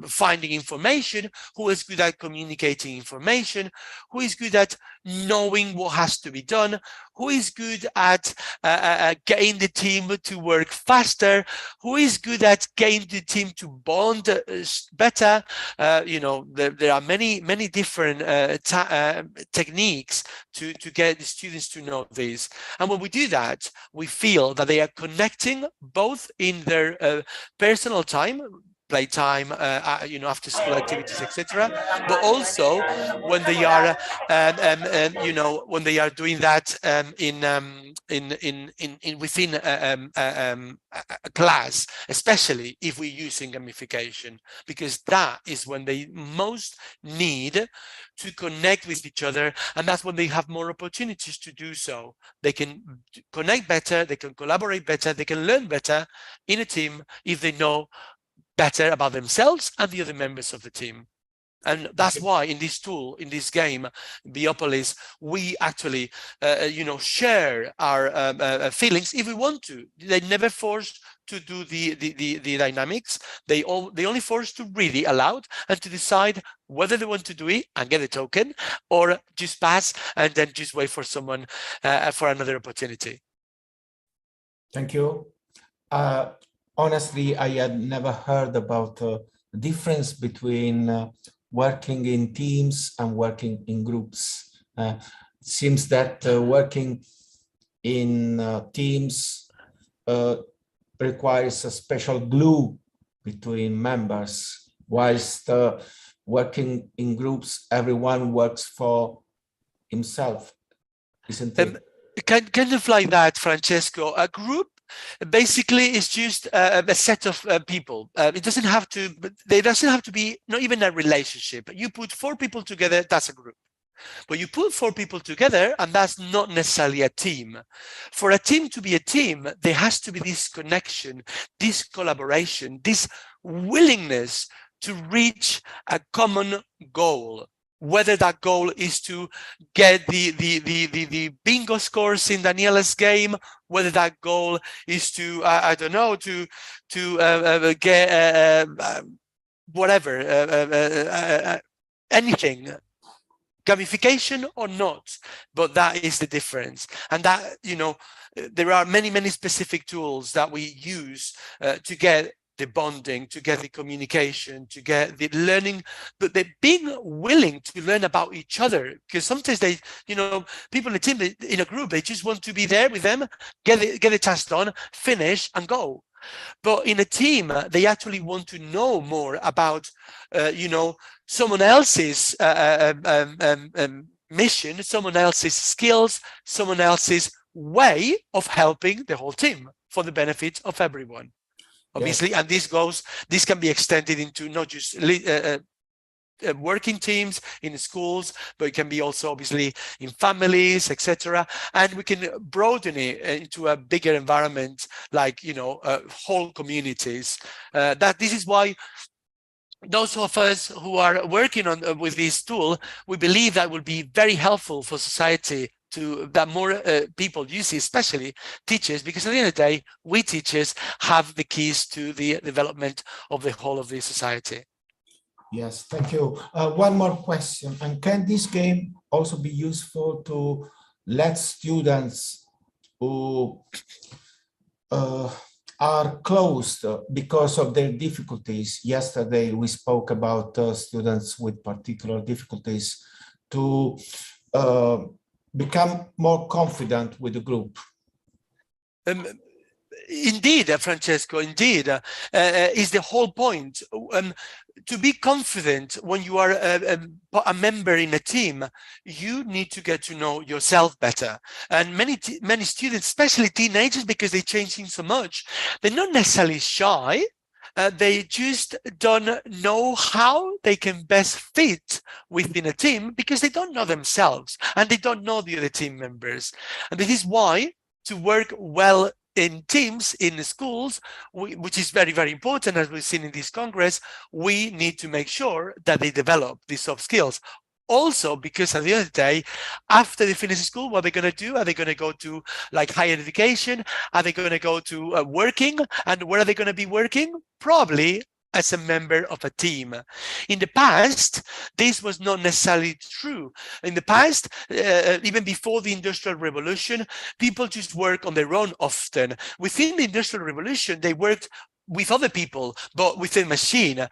finding information, who is good at communicating information, who is good at knowing what has to be done, who is good at getting the team to work faster, who is good at getting the team to bond better. You know, there are many different techniques to get the students to know this. And when we do that, we feel that they are connecting both in their personal time, playtime, you know, after school activities, etc., but also when they are, you know, when they are doing that within a class, especially if we're using gamification, because that is when they most need to connect with each other, and that's when they have more opportunities to do so. They can connect better, they can collaborate better, they can learn better in a team if they know better about themselves and the other members of the team. And that's why in this tool, in this game, Biopolis, we actually, you know, share our feelings if we want to. They never force to do the dynamics. They only force to read it aloud and to decide whether they want to do it and get a token, or just pass and then just wait for someone for another opportunity. Thank you. honestly, I had never heard about the difference between working in teams and working in groups. It seems that working in teams requires a special glue between members, whilst working in groups, everyone works for himself, isn't it? Kind of like that, Francesco. A group basically is just a set of people. It doesn't have to. There doesn't have to be not even a relationship. You put 4 people together, that's a group. But you put 4 people together, and that's not necessarily a team. For a team to be a team, there has to be this connection, this collaboration, this willingness to reach a common goal. Whether that goal is to get the bingo scores in Daniela's game, whether that goal is to I don't know, to get whatever, anything, gamification or not, but that is the difference. And that, you know, there are many specific tools that we use to get the bonding, to get the communication, to get the learning, but they're being willing to learn about each other, because sometimes they, you know, people in a team, in a group, they just want to be there with them, get the task done, finish and go. But in a team, they actually want to know more about, you know, someone else's mission, someone else's skills, someone else's way of helping the whole team for the benefit of everyone. Obviously, yes. And this can be extended into not just working teams in schools, but it can be also obviously in families, etc. And we can broaden it into a bigger environment, like, you know, whole communities. That this is why those of us who are working on with this tool, we believe that will be very helpful for society, to that more people use it, especially teachers, because at the end of the day, we teachers have the keys to the development of the whole of the society. Yes, thank you. One more question. And can this game also be useful to let students who are closed because of their difficulties? Yesterday, we spoke about students with particular difficulties to become more confident with the group. Indeed, Francesco, indeed, is the whole point. To be confident when you are a member in a team, you need to get to know yourself better. And many students, especially teenagers, because they're changing so much, they're not necessarily shy. They just don't know how they can best fit within a team, because they don't know themselves and they don't know the other team members. And this is why to work well in teams in the schools, which is very, very important, as we've seen in this Congress, we need to make sure that they develop these soft skills. Also, because at the end of the day, after they finish school, what are they going to do? Are they going to go to like higher education? Are they going to go to working? And where are they going to be working? Probably as a member of a team. In the past, this was not necessarily true. In the past, even before the Industrial Revolution, people just work on their own often. Within the Industrial Revolution, they worked with other people, but within machine.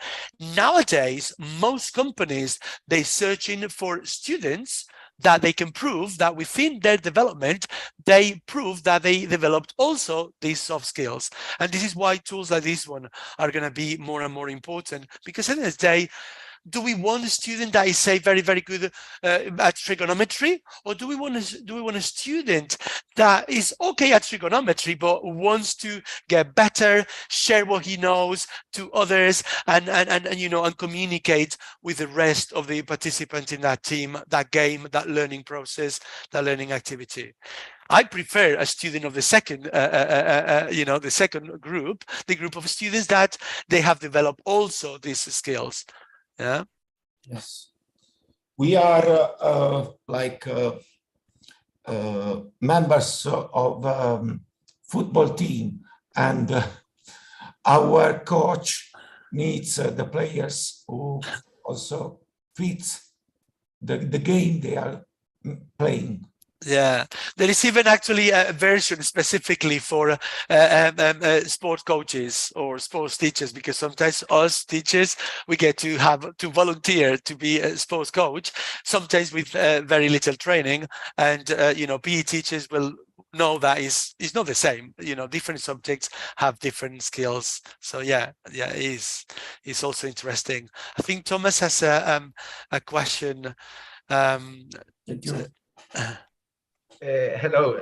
Nowadays, most companies, they're searching for students that they can prove that within their development, they prove that they developed also these soft skills. And this is why tools like this one are going to be more and more important, because at the end of the day, do we want a student that is, say, very, very good at trigonometry, or do we want a student that is okay at trigonometry but wants to get better, share what he knows to others, and you know, and communicate with the rest of the participants in that team, that game, that learning process, that learning activity? I prefer a student of the second, you know, the second group, the group of students that they have developed also these skills. Yeah. Yes. We are members of football team, and our coach needs the players who also fit the game they are playing. Yeah, there is even actually a version specifically for sport coaches or sports teachers, because sometimes us teachers, we get to have to volunteer to be a sports coach, sometimes with very little training. And, you know, PE teachers will know that is not the same. You know, different subjects have different skills. So yeah, it's also interesting. I think Thomas has a question. Thank you. Hello,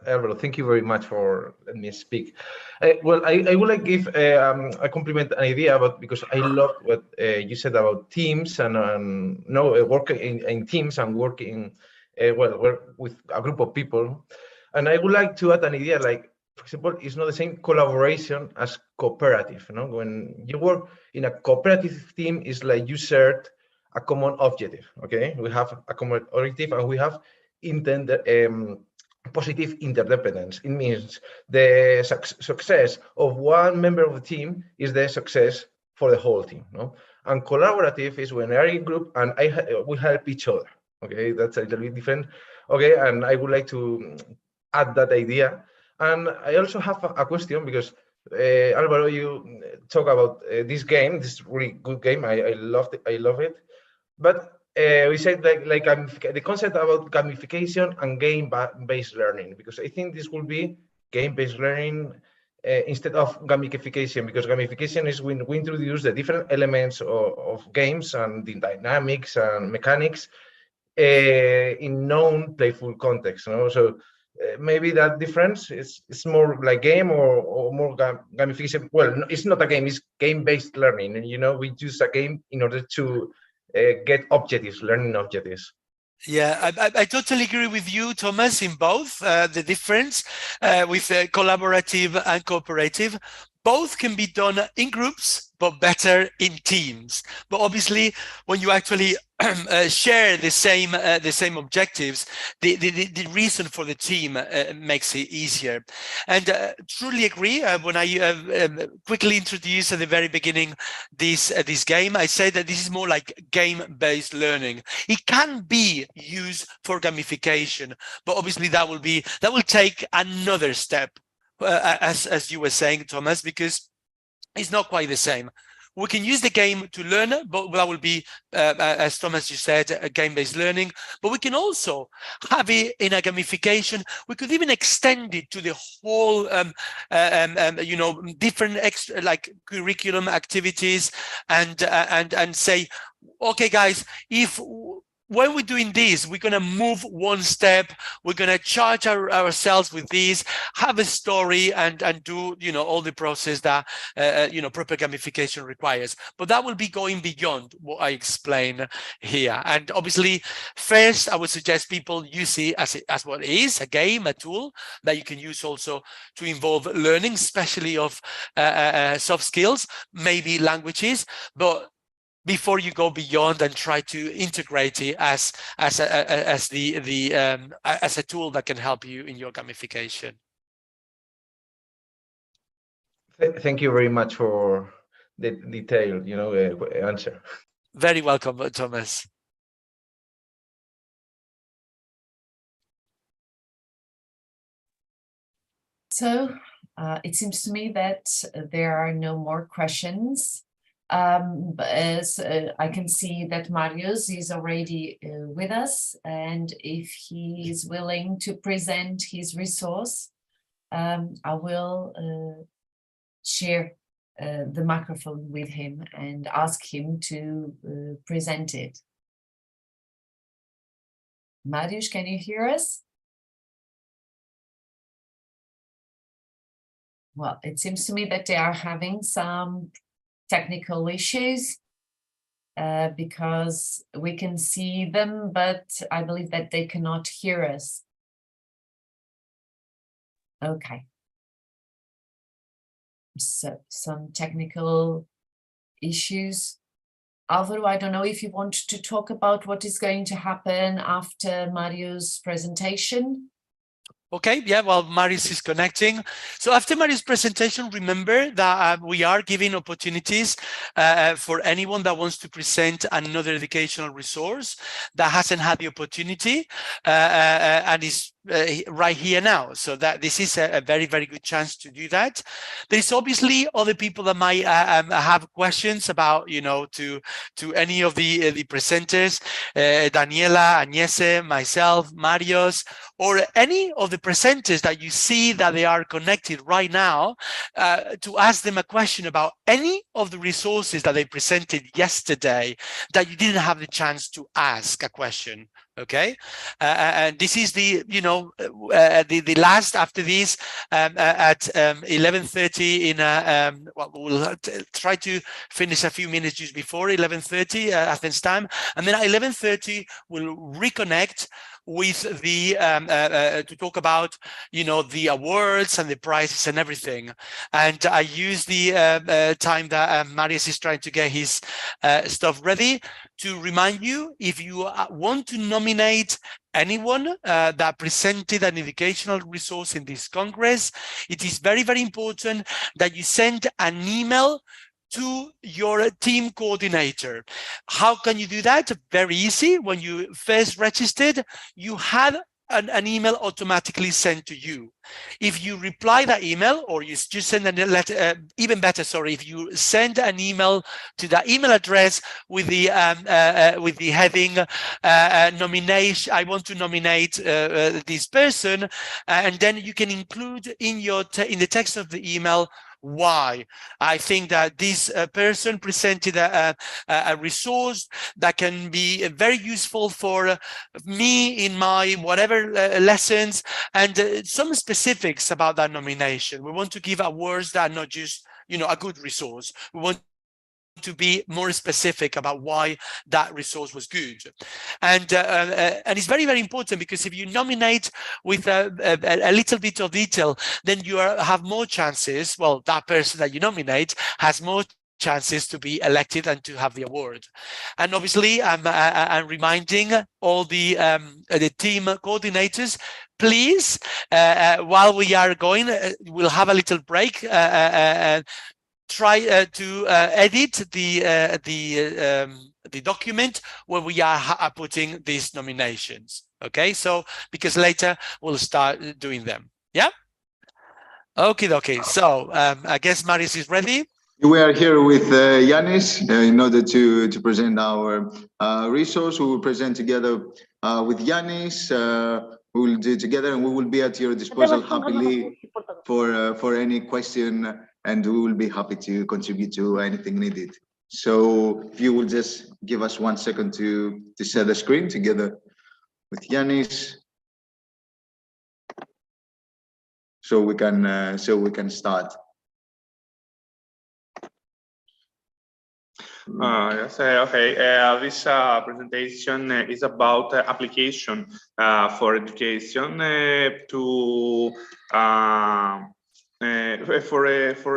Alvaro. Thank you very much for letting me speak. Well, I would like to give a compliment, an idea about, because I love what you said about teams and working in teams and working work with a group of people. And I would like to add an idea, like, for example, it's not the same collaboration as cooperative. You know, when you work in a cooperative team, it's like you shared a common objective. Okay, we have a common objective and we have positive interdependence. It means the success of one member of the team is the success for the whole team. No? And collaborative is when we're in a group and we help each other. Okay, that's a little bit different. Okay, and I would like to add that idea. And I also have a question, because Alvaro, you talk about this game, this really good game. I loved it. I love it. But we said like the concept about gamification and game-based learning, because I think this will be game-based learning instead of gamification, because gamification is when we introduce the different elements of games and the dynamics and mechanics in known playful context. You know? So maybe that difference is more like game or more gamification. Well, it's not a game; it's game-based learning. And you know, we use a game in order to get objectives, learning objectives. Yeah, I totally agree with you, Thomas, in both. The difference with collaborative and cooperative, both can be done in groups, but better in teams. But obviously, when you actually share the same objectives, the reason for the team makes it easier. And truly agree. When I quickly introduced at the very beginning this game, I said that this is more like game-based learning. It can be used for gamification, but obviously that will take another step, as you were saying, Thomas, because it's not quite the same. We can use the game to learn, but that will be, as Thomas, you said, a game-based learning. But we can also have it in a gamification. We could even extend it to the whole, you know, different extra, like curriculum activities, and say, okay, guys, when we're doing this, we're going to move one step, we're going to charge ourselves with this, have a story, and do, you know, all the process that, you know, proper gamification requires. But that will be going beyond what I explain here. And obviously, first, I would suggest people use it as what it is, a game, a tool that you can use also to involve learning, especially of soft skills, maybe languages, but before you go beyond and try to integrate it as a tool that can help you in your gamification. Thank you very much for the detailed, you know, answer. Very welcome, Thomas. So it seems to me that there are no more questions. But as I can see that Marius is already with us, and if he is willing to present his resource, I will share the microphone with him and ask him to present it. Marius, can you hear us? Well, it seems to me that they are having some technical issues because we can see them, but I believe that they cannot hear us. Okay. So some technical issues. Alvaro, I don't know if you want to talk about what is going to happen after Mario's presentation. Okay, yeah, well, Marius is connecting. So after Marius' presentation, remember that we are giving opportunities for anyone that wants to present another educational resource that hasn't had the opportunity and is right here now. So that this is a very, very good chance to do that. There's obviously other people that might have questions about, you know, to any of the presenters, Daniela, Agnese, myself, Marius, or any of the presenters that you see that they are connected right now, to ask them a question about any of the resources that they presented yesterday that you didn't have the chance to ask a question. Okay, and this is the, you know, the last after this at 11:30 in well, we'll try to finish a few minutes just before 11:30 Athens time, and then at 11:30 we'll reconnect with the to talk about, you know, the awards and the prizes and everything. And I use the time that Marius is trying to get his stuff ready to remind you, if you want to nominate anyone that presented an educational resource in this Congress, it is very, very important that you send an email to your team coordinator. How can you do that? Very easy. When you first registered, you had an email automatically sent to you. If you reply that email, or you just send a letter, even better, sorry, if you send an email to that email address with the heading nomination, I want to nominate this person, and then you can include in your in the text of the email why I think that this person presented a resource that can be very useful for me in my whatever lessons, and some specifics about that nomination. We want to give awards that are not just, you know, a good resource. We want to be more specific about why that resource was good. And it's very, very important, because if you nominate with a little bit of detail, then you have more chances, well, that person that you nominate has more chances to be elected and to have the award. And obviously, I'm reminding all the team coordinators, please, while we are going, we'll have a little break, try to edit the document where we are putting these nominations. Okay, so because later we'll start doing them. Yeah. Okay. So I guess Marius is ready. We are here with Yanis in order to present our resource. We will present together with Yanis. We will do it together, and we will be at your disposal happily for any question, and we will be happy to contribute to anything needed. So if you will just give us 1 second to share the screen together with Yanis, so we can start. Yes, okay. This presentation is about application for education for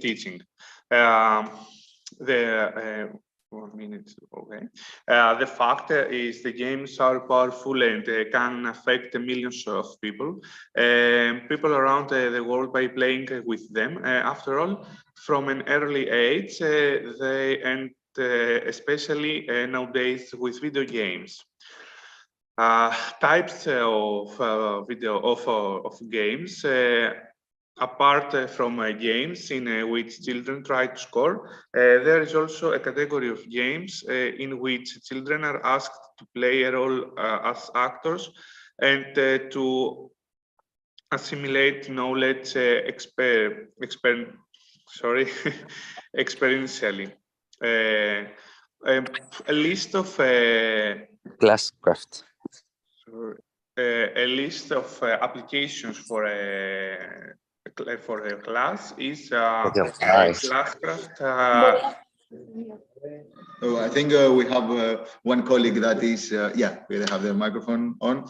teaching. 1 minute, okay. The fact is the games are powerful and can affect millions of people around the world by playing with them. After all, from an early age, and especially nowadays with video games. Types of games. Apart from games in which children try to score, there is also a category of games in which children are asked to play a role as actors and to assimilate knowledge experientially. A list of Classcraft. A list of applications for a class is Classcraft. Oh, I think we have one colleague that is yeah, we have the microphone on.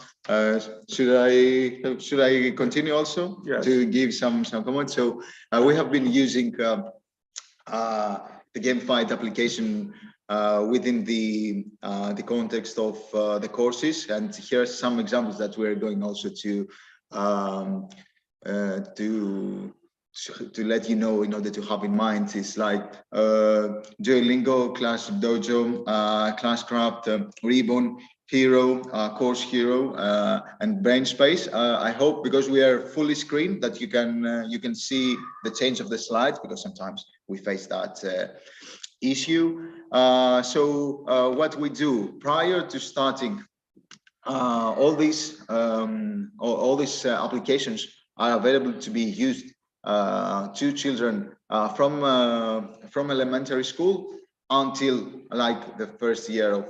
Should I continue also? Yes. To give some comments? So we have been using the gamified application within the context of the courses. And here are some examples that we're going also to let you know, in order to have in mind. Is like Duolingo, Class Dojo, Classcraft, Ribbon, Hero, Course Hero, and Brainspace. I hope, because we are fully screened, that you can see the change of the slides, because sometimes we face that issue. So what we do prior to starting, all these applications are available to be used to children from elementary school until like the first year of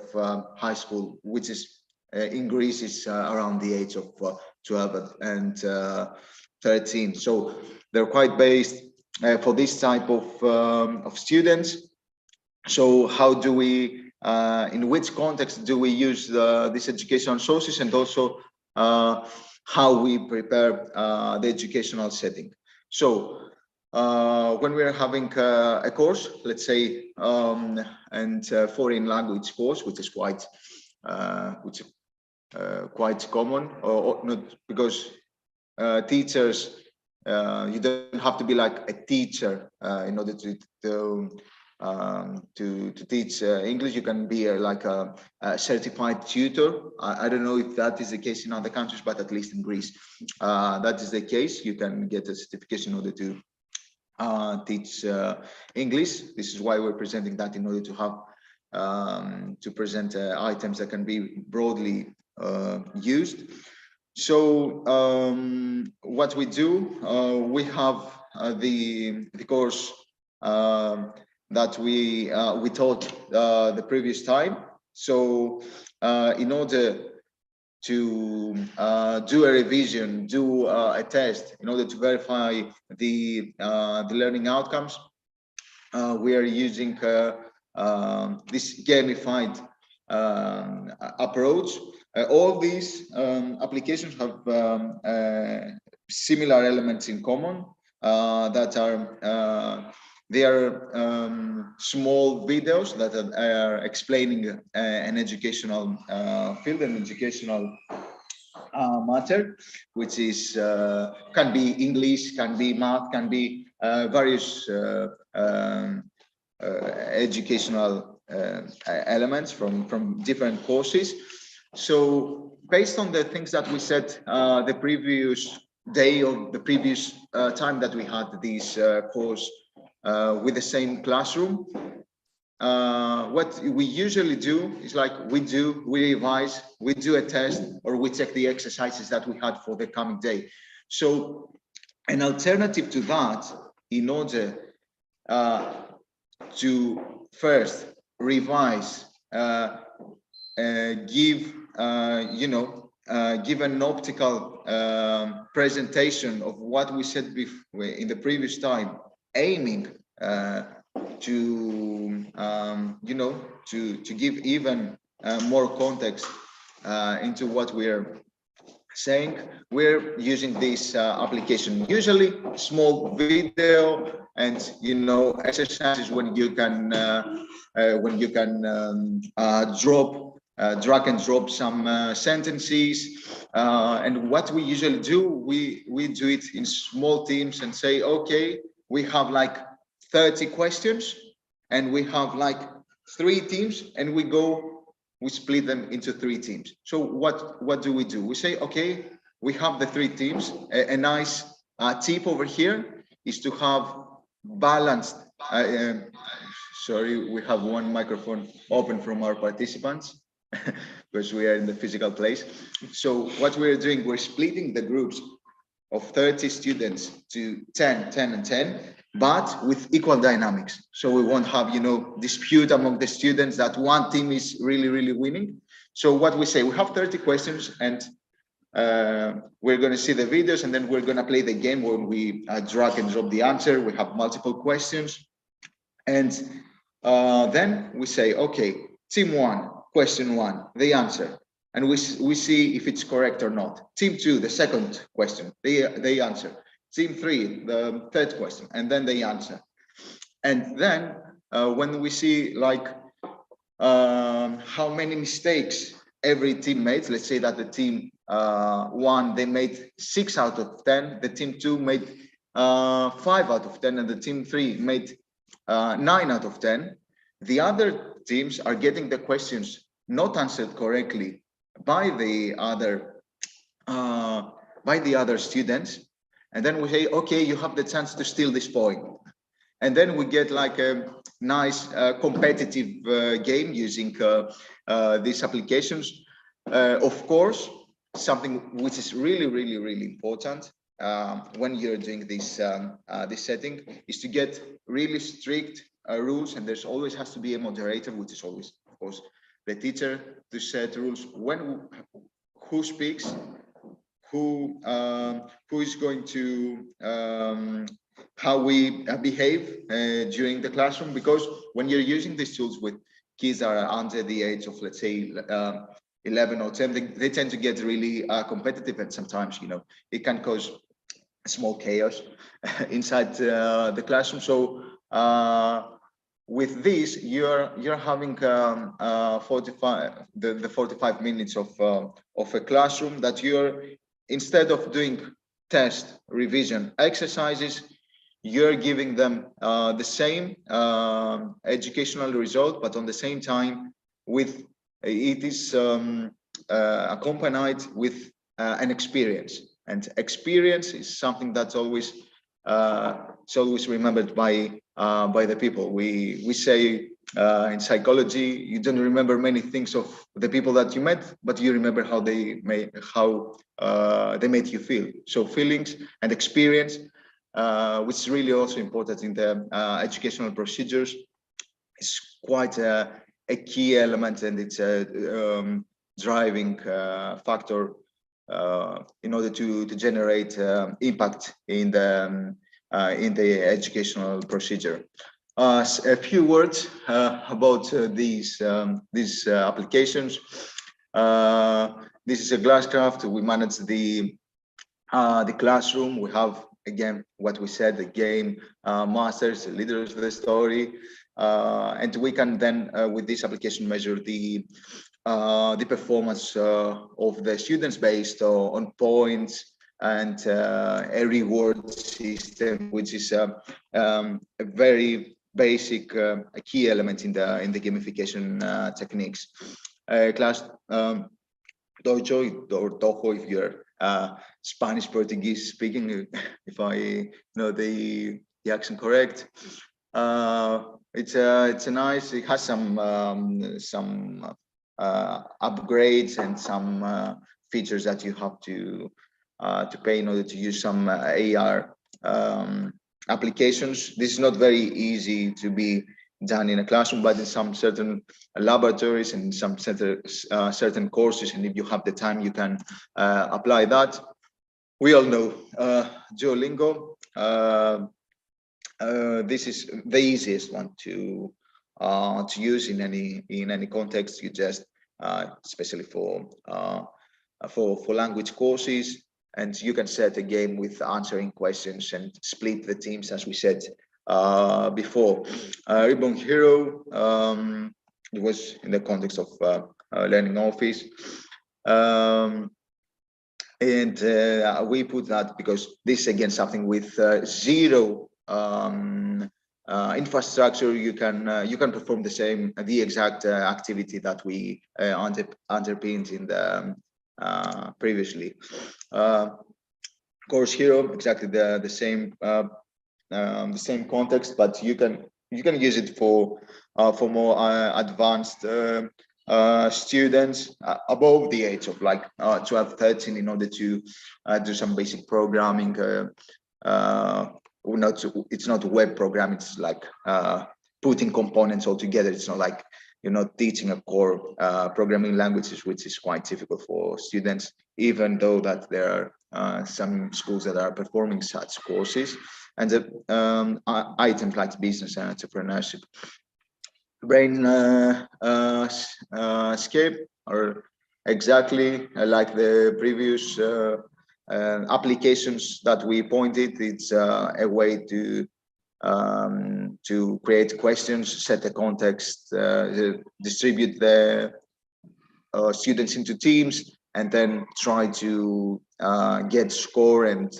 high school, which is in Greece is around the age of 12 and 13. So they're quite based for this type of students. So how do we, in which context do we use these educational sources, and also how we prepare the educational setting? So when we're having a course, let's say, and foreign language course, which is quite common, or not, because teachers, you don't have to be like a teacher in order to teach English. You can be like a certified tutor. I don't know if that is the case in other countries, but at least in Greece, that is the case. You can get a certification in order to teach English. This is why we're presenting that, in order to have to present items that can be broadly used. So what we do, we have the course that we taught the previous time. So in order to do a revision, do a test, in order to verify the learning outcomes, we are using this gamified approach. All these applications have similar elements in common, that are they are small videos that are explaining an educational field, an educational matter, which is can be English, can be math, can be various educational elements from different courses. So based on the things that we said the previous day, or the previous time that we had this course with the same classroom, what we usually do is like we revise, we do a test, or we check the exercises that we had for the coming day. So an alternative to that, in order to first revise, give give an optical presentation of what we said before in the previous time, aiming to to give even more context into what we're saying. We're using this application, usually small video and exercises when you can drag and drop some sentences, and what we usually do, we do it in small teams and say, okay, we have like 30 questions and we have like 3 teams, and we split them into 3 teams. So what do? We say, okay, we have the 3 teams. A nice tip over here is to have balanced, sorry, we have one microphone open from our participants because we are in the physical place. So what we're doing, we're splitting the groups of 30 students to 10, 10, and 10, but with equal dynamics. So we won't have, dispute among the students that one team is really, really winning. So what we say, we have 30 questions, and we're going to see the videos, and then we're going to play the game where we drag and drop the answer. We have multiple questions. And then we say, okay, team 1, question 1, the answer. And we see if it's correct or not. Team 2, the second question, they answer. Team 3, the third question, and then they answer. And then when we see like how many mistakes every team made. Let's say that the team 1, they made 6 out of 10, the team 2 made 5 out of 10, and the team 3 made 9 out of 10. The other teams are getting the questions not answered correctly by the other students, and then we say, okay, you have the chance to steal this point. And then we get like a nice competitive game using these applications. Of course, something which is really important when you're doing this setting is to get really strict rules, and there's always has to be a moderator, which is always, of course, the teacher, to set rules when who speaks, who is going to how we behave during the classroom, because when you're using these tools with kids that are under the age of, let's say, 11 or 10, they tend to get really competitive, and sometimes, you know, it can cause small chaos inside the classroom. So with this, you're having 45 minutes of a classroom that you're, instead of doing test revision exercises, you're giving them the same educational result, but on the same time, with it is accompanied with an experience, and experience is something that's always it's always remembered by the people. We say in psychology, you don't remember many things of the people that you met, but you remember how they made you feel. So feelings and experience, which is really also important in the educational procedures, is quite a key element, and it's a driving factor in order to generate impact in the educational procedure. A few words about these applications. This is a Glasscraft. We manage the classroom. We have, again, what we said, the game masters, the leaders of the story, and we can then, with this application, measure the performance of the students based on points, and a reward system, which is a very basic, a key element in the gamification techniques. Class Dojo or Dojo, if you're Spanish Portuguese speaking, if I know the accent correct. It's a nice. It has some upgrades and some features that you have to pay in order to use some AR applications. This is not very easy to be done in a classroom, but in some certain laboratories and some certain courses, and if you have the time, you can apply that. We all know Duolingo. This is the easiest one to use in any context. You just especially for language courses, and you can set a game with answering questions and split the teams, as we said before. Ribbon Hero, it was in the context of Learning Office, and we put that because this is again something with zero infrastructure. You can perform the exact activity that we underpinned in the previously. Course Hero, exactly the same context, but you can use it for more advanced students above the age of like 12, 13, in order to do some basic programming. It's not web programming, it's like putting components all together. It's not like you're not teaching a core programming languages, which is quite difficult for students, even though that there are some schools that are performing such courses. And the items like business and entrepreneurship. Brainscape, or exactly like the previous applications that we pointed. It's a way to to create questions, set the context, distribute the students into teams, and then try to get score and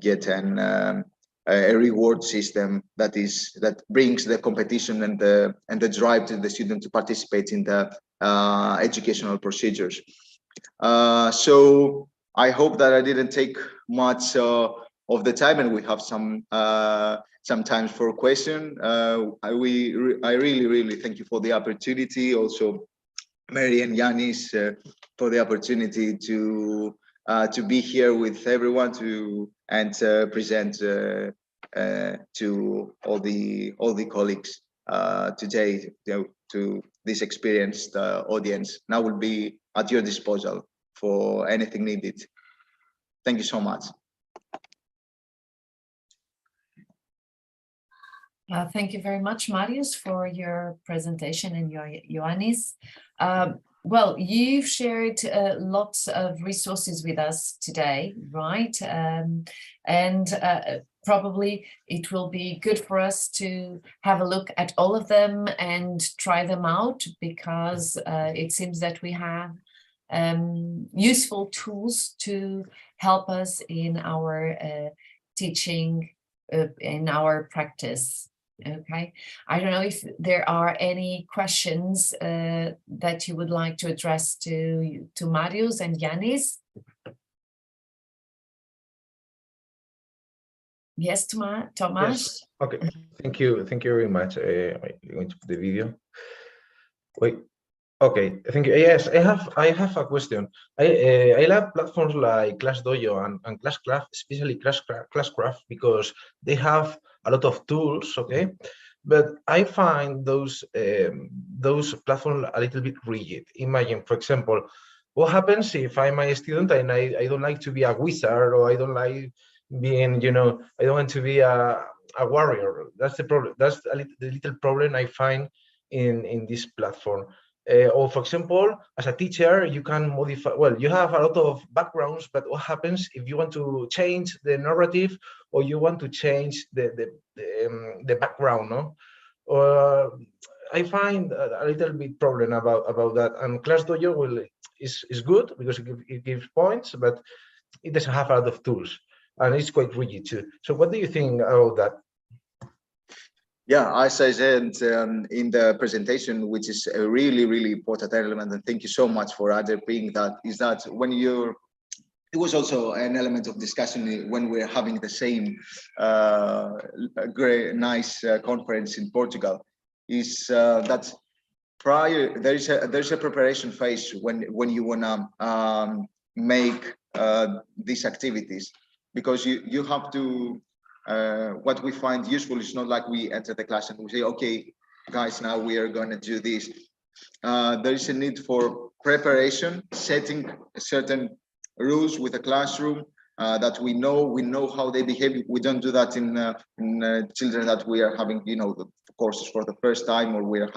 get a reward system that brings the competition and the drive to the student to participate in the educational procedures. So I hope that I didn't take much of the time, and we have some time for question. I really thank you for the opportunity. Also, Mary and Yanis, for the opportunity to be here with everyone and present to all the colleagues today to this experienced audience. Now will be at your disposal for anything needed. Thank you so much. Thank you very much, Marius, for your presentation, and Ioannis. Well, you've shared lots of resources with us today, right? Probably it will be good for us to have a look at all of them and try them out, because it seems that we have useful tools to help us in our teaching, in our practice. Okay, I don't know if there are any questions that you would like to address to Marius and Yanis. Yes, Tomas? Yes. Okay, thank you very much. I'm going to put the video. Wait. Okay, thank you. Yes, I have a question. I love platforms like ClassDojo and ClassCraft, especially ClassCraft, because they have a lot of tools. Okay, but I find those platforms a little bit rigid. Imagine, for example, what happens if I'm a student and I don't like to be a wizard, or I don't like being, I don't want to be a warrior. That's the problem. That's the little problem I find in this platform. Or for example, as a teacher, you can modify, well, you have a lot of backgrounds, but what happens if you want to change the narrative, or you want to change the background, no? I find a little bit problem about that. And ClassDojo is good because it gives points, but it doesn't have a lot of tools, and it's quite rigid too. So what do you think about that? Yeah, as I said in the presentation, which is a really important element, and thank you so much for underpinning that, is that when it was also an element of discussion when we're having the same great, nice conference in Portugal, is that there's a preparation phase when you wanna make these activities, because you have to. What we find useful is not like we enter the class and we say, okay, guys, now we are going to do this. There is a need for preparation, setting certain rules with the classroom that we know how they behave. We don't do that in children that we are having, the courses for the first time, or we're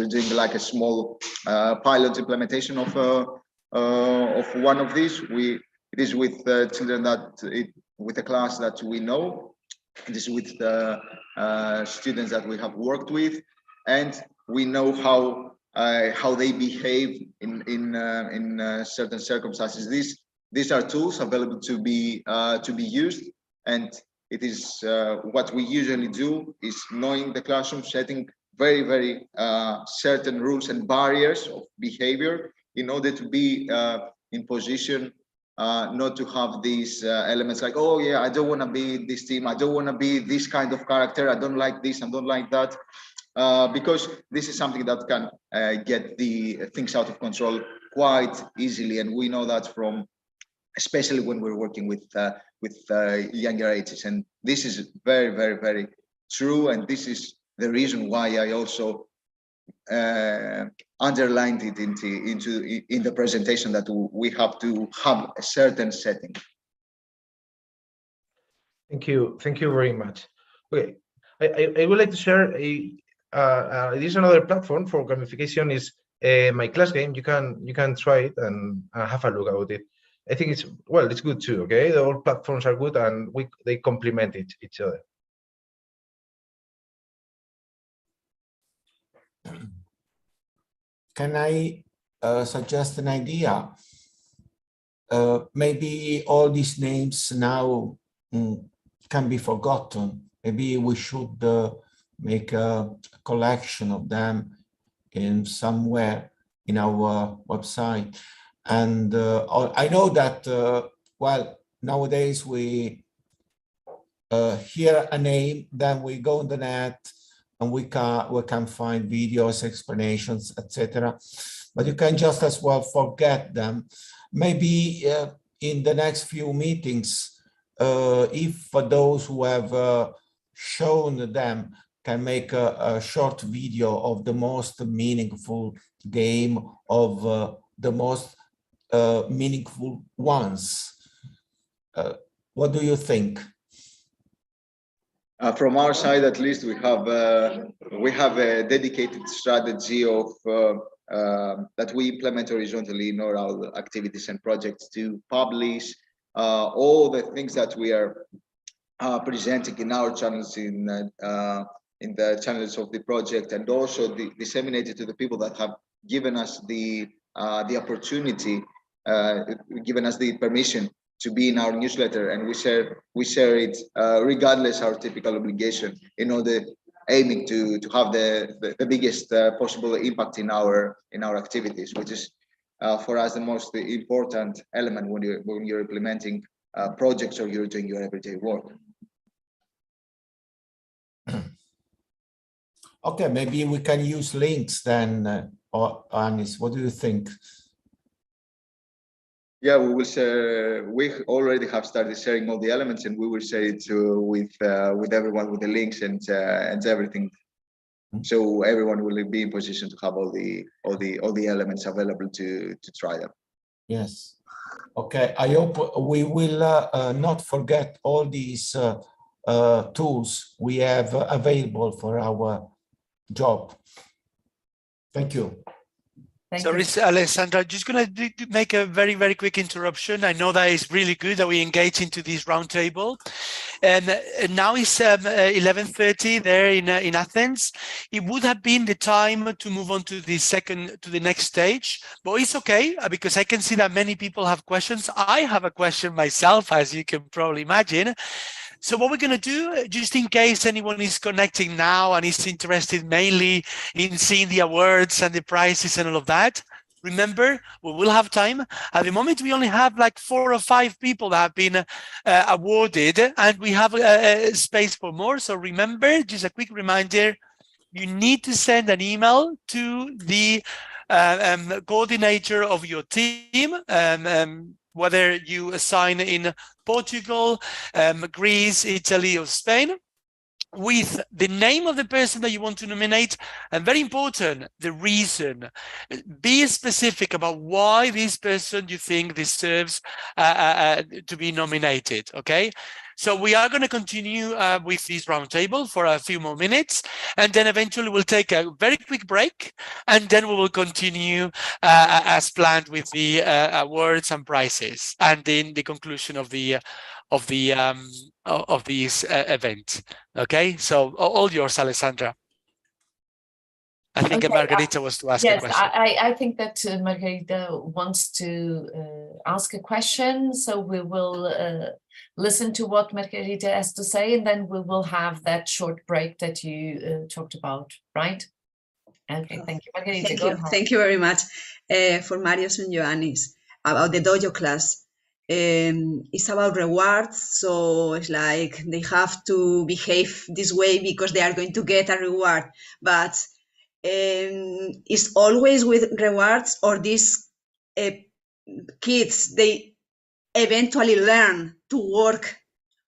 doing like a small pilot implementation of one of these. It is with children with a class that we know. This is with the students that we have worked with, and we know how they behave in certain circumstances. These are tools available to be used, and it is what we usually do is knowing the classroom, setting very certain rules and barriers of behavior in order to be in position. Not to have these elements like, oh yeah, I don't want to be this team, I don't want to be this kind of character, I don't like this, I don't like that, because this is something that can get the things out of control quite easily, and we know that from, especially when we're working with younger ages, and this is very true, and this is the reason why I also underlined it in the presentation, that we have to have a certain setting. Thank you very much. Okay, I would like to share this is another platform for gamification, is my class game. You can try it and have a look at it. I think it's, well, it's good too. Okay, the all platforms are good, and they complement each other. Can I suggest an idea? Maybe all these names now can be forgotten. Maybe we should make a collection of them in somewhere in our website. And I know that, well, nowadays we hear a name, then we go on the net and we can find videos, explanations, etc. But you can just as well forget them. Maybe in the next few meetings, if for those who have shown them can make a short video of the most meaningful game, of the most meaningful ones. What do you think? From our side, at least, we have a dedicated strategy of that we implement horizontally in all our activities and projects to publish all the things that we are presenting in our channels, in the channels of the project, and also disseminated to the people that have given us the opportunity, given us the permission to be in our newsletter, and we share it regardless our typical obligation, in order aiming to have the biggest possible impact in our activities, which is for us the most important element when you're implementing projects or you're doing your everyday work. Okay, maybe we can use links then, or Anis, what do you think? Yeah, we will share. We already have started sharing all the elements, and we will share it with everyone, with the links and everything, so everyone will be in position to have all the elements available to try them. Yes. Okay. I hope we will not forget all these tools we have available for our job. Thank you. Sorry, Alessandra, just going to make a very, very quick interruption. I know that it's really good that we engage into this roundtable. And now it's 11:30 there in Athens. It would have been the time to move on to the next stage, but it's okay because I can see that many people have questions. I have a question myself, as you can probably imagine. So what we're going to do, just in case anyone is connecting now and is interested mainly in seeing the awards and the prizes and all of that, remember, we will have time. At the moment, we only have like 4 or 5 people that have been awarded, and we have space for more. So remember, just a quick reminder, you need to send an email to the coordinator of your team, whether you assign in Portugal, Greece, Italy, or Spain, with the name of the person that you want to nominate, and very important, the reason. Be specific about why this person you think deserves to be nominated, okay? So we are going to continue with this roundtable for a few more minutes, and then eventually we'll take a very quick break, and then we will continue as planned with the awards and prizes, and then the conclusion of this event. Okay, so all yours, Alessandra. I think okay, Margarita was to ask a question. Yes, I think that Margarita wants to ask a question, so we will listen to what Margarita has to say, and then we will have that short break that you talked about, right? Okay, thank you, Margarita. Thank you. Thank you very much for Marius and Ioannis about the dojo class. It's about rewards, so it's like they have to behave this way because they are going to get a reward, but it's always with rewards, or these kids, they eventually learn to work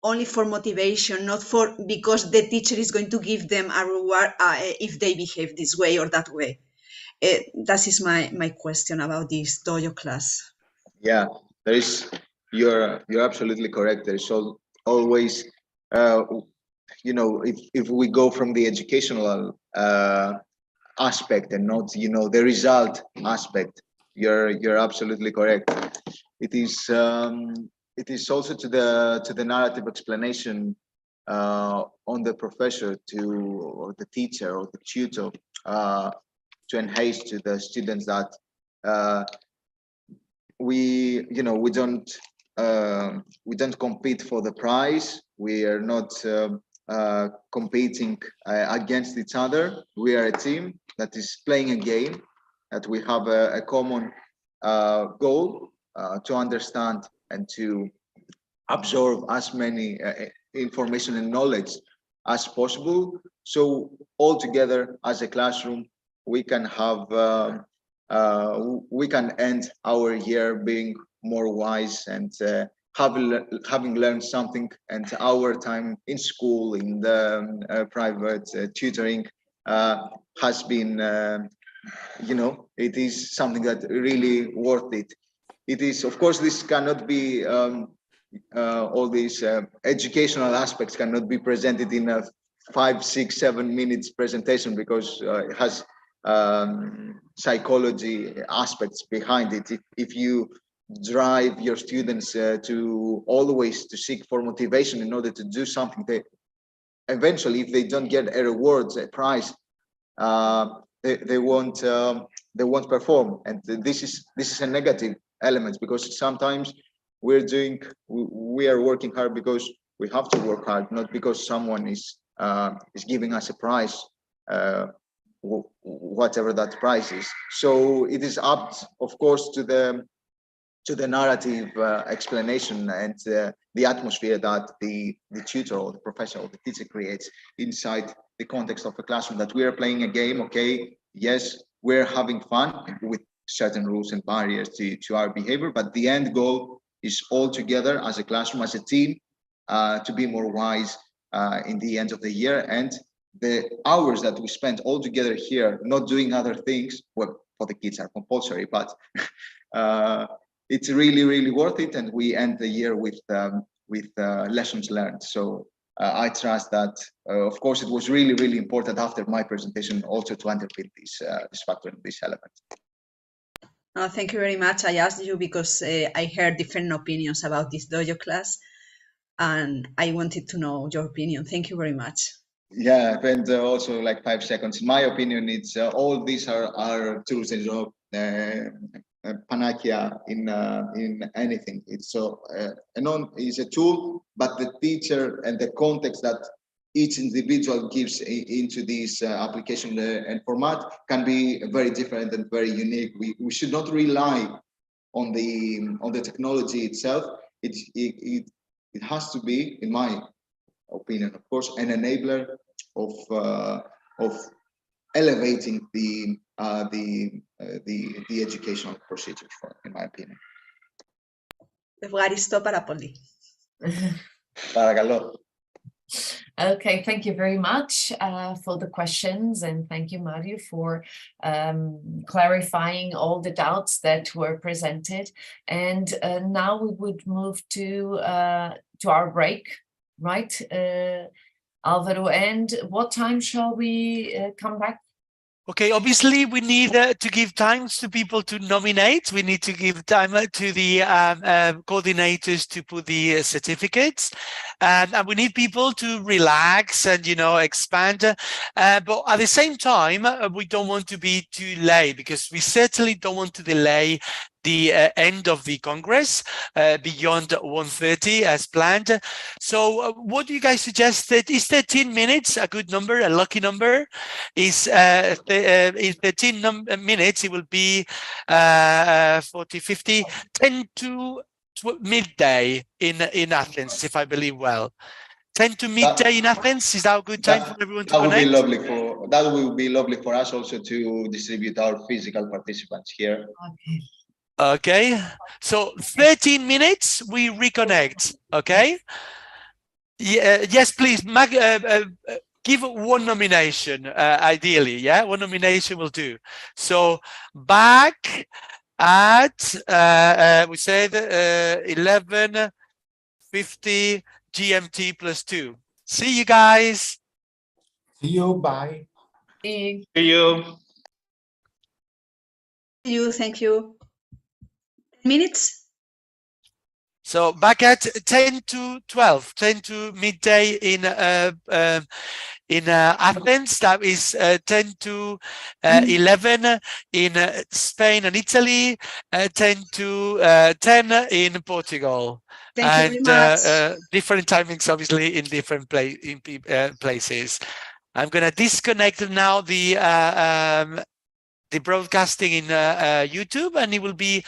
only for motivation, not for because the teacher is going to give them a reward if they behave this way or that way. That is my question about this dojo class. Yeah, there is. You're absolutely correct. There is always, you know, if we go from the educational aspect and not, you know, the result aspect, you're absolutely correct. it is also to the narrative explanation on the professor or the teacher or the tutor to enhance to the students that we don't compete for the prize. We are not competing against each other. We are a team that is playing a game, that we have a common goal to understand and to absorb as many information and knowledge as possible. So all together as a classroom, we can have we can end our year being more wise and having learned something, and our time in school, in the private tutoring has been it is something that really worth it. It is, of course, this cannot be all these educational aspects cannot be presented in a 5, 6, 7 minutes presentation, because it has psychology aspects behind it. If you drive your students to always to seek for motivation in order to do something, they eventually, if they don't get a reward, a prize, they won't perform. And this is a negative element, because sometimes we are working hard because we have to work hard, not because someone is giving us a prize, whatever that prize is. So it is up, of course, to the narrative explanation and the atmosphere that the tutor or the professor or the teacher creates inside the context of a classroom, that we are playing a game. Okay, yes, we're having fun with certain rules and barriers to our behavior, but the end goal is all together as a classroom, as a team, to be more wise in the end of the year. And the hours that we spend all together here, not doing other things, well, for the kids are compulsory, but it's really, really worth it. And we end the year with lessons learned. So I trust that, of course, it was really, really important after my presentation also to underpin this factor and this element. Thank you very much. I asked you because I heard different opinions about this dojo class, and I wanted to know your opinion. Thank you very much. Yeah, and also like 5 seconds. In my opinion, it's all these are tools, and panacea in anything. It's so is a tool, but the teacher and the context that each individual gives into this application and format can be very different and very unique. We should not rely on the technology itself. It has to be, in my opinion, of course, an enabler of elevating the educational procedures, in my opinion. Ευχαριστώ πάρα πολύ. Παρακαλώ. Okay, thank you very much for the questions, and thank you, Mario, for clarifying all the doubts that were presented. And now we would move to our break, right, Alvaro? And what time shall we come back? Okay, obviously we need to give time to people to nominate. We need to give time to the coordinators to put the certificates, and we need people to relax and, expand. But at the same time, we don't want to be too late, because we certainly don't want to delay the end of the Congress beyond 1:30 as planned. So what do you guys suggest? Is 13 minutes a good number, a lucky number? Is in 13 minutes, it will be 40, 50, 10 to midday in Athens, if I believe well. 10 to midday in Athens, is that a good time for everyone to connect? That will be lovely for us also to distribute our physical participants here. Okay, so 13 minutes, we reconnect, okay? Yeah, yes, please, give one nomination, ideally, yeah? One nomination will do. So back at, we said 11:50 GMT +2. See you guys. See you, bye. See you. See you, thank you. 10 minutes? So back at 10 to 12, 10 to midday in Athens, that is 10 to 11 in Spain and Italy, 10 to 10 in Portugal. Thank you very much. Different timings, obviously, in different places. I'm going to disconnect now the broadcasting in YouTube, and it will be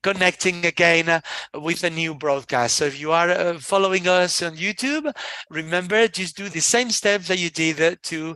connecting again with a new broadcast. So if you are following us on YouTube, remember, just do the same steps that you did to